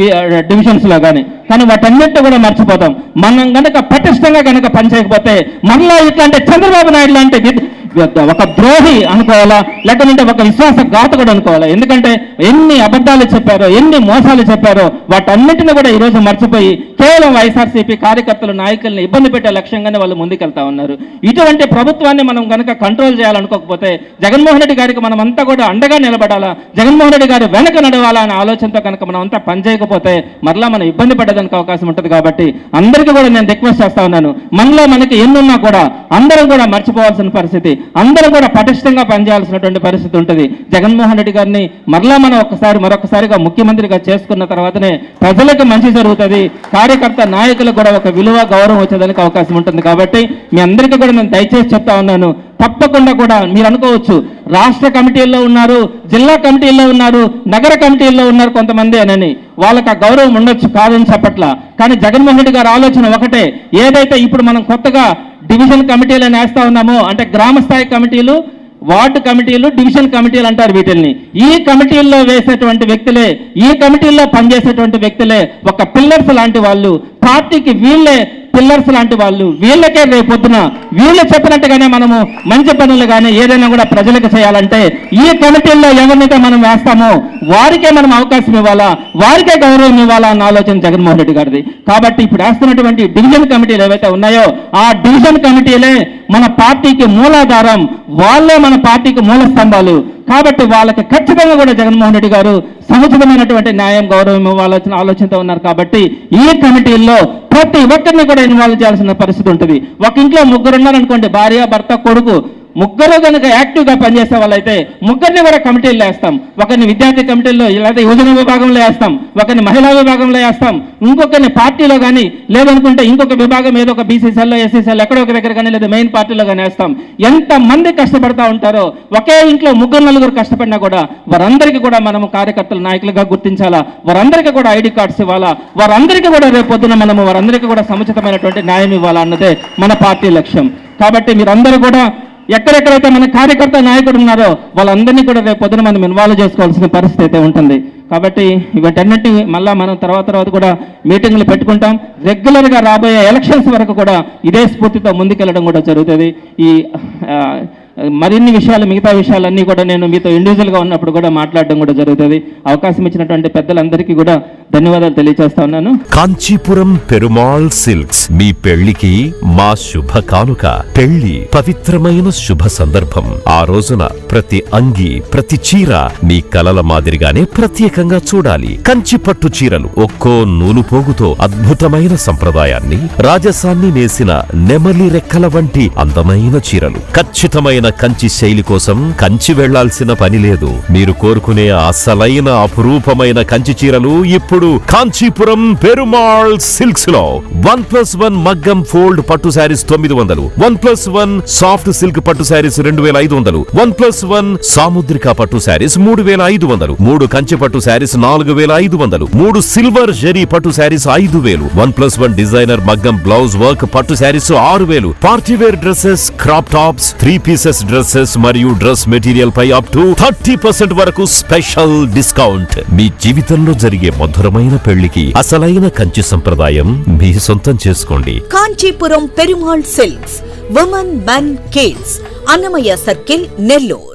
డివిజన్స్లో కానీ వాటన్నిటిని కూడా మర్చిపోతాం. మనం కనుక పటిష్టంగా కనుక పనిచేయకపోతే మనలో ఇట్లాంటి చంద్రబాబు నాయుడు లాంటి ఒక ద్రోహి అనుకోవాలా, లేకపోతే ఒక విశ్వాసఘాతకుడు అనుకోవాలా. ఎందుకంటే ఎన్ని అబద్ధాలు చెప్పారో, ఎన్ని మోసాలు చెప్పారో వాటన్నిటిని కూడా ఈరోజు మర్చిపోయి కేవలం వైఎస్ఆర్సీపీ కార్యకర్తలు నాయకుల్ని ఇబ్బంది పెట్టే లక్ష్యంగానే వాళ్ళు ముందుకెళ్తా ఉన్నారు. ఇటువంటి ప్రభుత్వాన్ని మనం కనుక కంట్రోల్ చేయాలనుకోకపోతే జగన్మోహన్ రెడ్డి గారికి మనం అంతా కూడా అండగా నిలబడాలా, జగన్మోహన్ రెడ్డి గారు వెనక నడవాలా అనే ఆలోచనతో కనుక మనం అంతా పనిచేయకపోతే మరలా మనం ఇబ్బంది పడేదానికి అవకాశం ఉంటుంది. కాబట్టి అందరికీ కూడా నేను రిక్వెస్ట్ చేస్తా ఉన్నాను, మనలో మనకి ఎన్నున్నా కూడా అందరం కూడా మర్చిపోవాల్సిన పరిస్థితి, అందరూ కూడా పటిష్టంగా పనిచేయాల్సినటువంటి పరిస్థితి ఉంటుంది. జగన్మోహన్ రెడ్డి గారిని మరలా మనం మరొకసారిగా ముఖ్యమంత్రిగా చేసుకున్న తర్వాతనే ప్రజలకు మంచి జరుగుతుంది, కార్యకర్త నాయకులకు కూడా ఒక విలువ గౌరవం వచ్చేదానికి అవకాశం ఉంటుంది. కాబట్టి మీ అందరికీ కూడా నేను దయచేసి చెప్తా ఉన్నాను, తప్పకుండా కూడా మీరు అనుకోవచ్చు రాష్ట్ర కమిటీల్లో ఉన్నారు, జిల్లా కమిటీల్లో ఉన్నారు, నగర కమిటీల్లో ఉన్నారు కొంతమంది అని, వాళ్ళకి ఆ గౌరవం ఉండొచ్చు, కాదని చెప్పట్లా. కానీ జగన్మోహన్ రెడ్డి గారి ఆలోచన ఒకటే, ఏదైతే ఇప్పుడు మనం కొత్తగా డివిజన్ కమిటీలు వేస్తా ఉన్నామో, అంటే గ్రామ స్థాయి కమిటీలు, వార్డు కమిటీలు, డివిజన్ కమిటీలు అంటారు వీటిల్ని. ఈ కమిటీల్లో వేసేటువంటి వ్యక్తులే, ఈ కమిటీల్లో పనిచేసేటువంటి వ్యక్తులే ఒక పిల్లర్స్ లాంటి వాళ్ళు, పార్టీకి వీళ్ళే పిల్లర్స్ లాంటి వాళ్ళు. వీళ్ళకే రేపొద్దున వీళ్ళు చెప్పినట్టుగానే మనము మంచి పనులు కానీ ఏదైనా కూడా ప్రజలకు చేయాలంటే ఈ కమిటీల్లో ఎవరినైతే మనం వేస్తామో వారికే మనం అవకాశం ఇవ్వాలా, వారికే గౌరవం ఇవ్వాలా అన్న ఆలోచన జగన్మోహన్ రెడ్డి గారిది. కాబట్టి ఇప్పుడు వేస్తున్నటువంటి డివిజన్ కమిటీలు ఏవైతే ఉన్నాయో ఆ డివిజన్ కమిటీలే మన పార్టీకి మూలాధారం, వాళ్ళే మన పార్టీకి మూల స్తంభాలు. కాబట్టి వాళ్ళకి ఖచ్చితంగా కూడా జగన్మోహన్ రెడ్డి గారు సముచితమైనటువంటి న్యాయం, గౌరవం ఇవ్వాల్సిన ఆలోచనతో ఉన్నారు. కాబట్టి ఈ కమిటీల్లో ప్రతి ఒక్కరిని కూడా ఇన్వాల్వ్ చేయాల్సిన పరిస్థితి ఉంటుంది. ఒక ఇంట్లో 3 ఉన్నారనుకోండి, భార్య, భర్త, కొడుకు, ముగ్గురు కనుక యాక్టివ్గా పనిచేసే వాళ్ళైతే ముగ్గురిని కూడా కమిటీల్లో వేస్తాం. ఒకరిని విద్యార్థి కమిటీల్లో లేదా యువజన విభాగంలో వేస్తాం, ఒకరిని మహిళా విభాగంలో వేస్తాం, ఇంకొకరిని పార్టీలో కానీ లేదనుకుంటే ఇంకొక విభాగం ఏదో ఒక బీసీసీఎల్లో ఎస్సీసీఎల్ ఎక్కడో ఒక దగ్గర కానీ లేదా మెయిన్ పార్టీలో కానీ వేస్తాం. ఎంతమంది కష్టపడతా ఉంటారో, ఒకే ఇంట్లో ముగ్గురు నలుగురు కష్టపడినా కూడా వారందరికీ కూడా మనము కార్యకర్తల నాయకులుగా గుర్తించాలా, వారందరికీ కూడా ఐడి కార్డ్స్ ఇవ్వాలా, వారందరికీ కూడా రేపు పొద్దున మనము వారందరికీ కూడా సముచితమైనటువంటి న్యాయం ఇవ్వాలా అన్నదే మన పార్టీ లక్ష్యం. కాబట్టి మీరందరూ కూడా ఎక్కడెక్కడైతే మన కార్యకర్త నాయకుడు ఉన్నారో వాళ్ళందరినీ కూడా రేపు పొద్దున మనం ఇన్వాల్వ్ చేసుకోవాల్సిన పరిస్థితి అయితే ఉంటుంది. కాబట్టి వీటన్నిటి మళ్ళీ మనం తర్వాత కూడా మీటింగ్లు పెట్టుకుంటాం. రెగ్యులర్గా రాబోయే ఎలక్షన్స్ వరకు కూడా ఇదే స్ఫూర్తితో ముందుకెళ్ళడం కూడా జరుగుతుంది. ఈ మరిన్ని విషయాలు, మిగతా విషయాలన్నీ కూడా నేను మీతో ఇండివిజువల్గా ఉన్నప్పుడు కూడా మాట్లాడడం కూడా జరుగుతుంది. అవకాశం ఇచ్చినటువంటి పెద్దలందరికీ కూడా ధన్యవాదాలు తెలియజేస్తా ఉన్నాను. కాంచీపురం పెరుమాళ్ సిల్క్స్ మీ పెళ్లికి మా శుభ కానుక. పెళ్లి పవిత్రమైన శుభ సందర్భం. ఆ రోజున ప్రతి అంగి, ప్రతి చీర మీ కలల మాదిరిగానే ప్రత్యేకంగా చూడాలి. కంచి పట్టు చీరలు ఒక్కో నూలు పోగుతో అద్భుతమైన సంప్రదాయాన్ని, రాజసాన్ని నేసిన నెమలి రెక్కల వంటి అందమైన చీరలు. ఖచ్చితమైన కంచి శైలి కోసం కంచి వెళ్లాల్సిన పని లేదు. మీరు కోరుకునే అసలైన అపురూపమైన కంచి చీరలు ఇప్పుడు కాంచీపురం పెరుమాళ్ సిల్క్స్ లో 1+1 మగ్గం ఫోల్డ్ పట్టు శారీస్ 900, 1+1 సాఫ్ట్ సిల్క్ పట్టు శారీస్ 2500, 1+1 సాముద్రిక పట్టు శారీస్ 3500, 3 కంచి పట్టు శారీస్ 4500, 3 సిల్వర్ జరీ పట్టు శారీస్ 5000, 1+1 డిజైనర్ మగ్గం బ్లౌజ్ వర్క్ పట్టు saris 6000, party wear dresses, crop tops, 3 pieces dresses మరియు డ్రెస్ మెటీరియల్ పై అప్ టు 30% వరకు స్పెషల్ డిస్కౌంట్. మీ జీవితంలో జరిగే మధురమైన పెళ్లికి అసలైన కంచి సంప్రదాయం మీ సొంతం చేసుకోండి. Kanchipuram Perumal silks, women, men, kids, Annamayya circle, Nellore.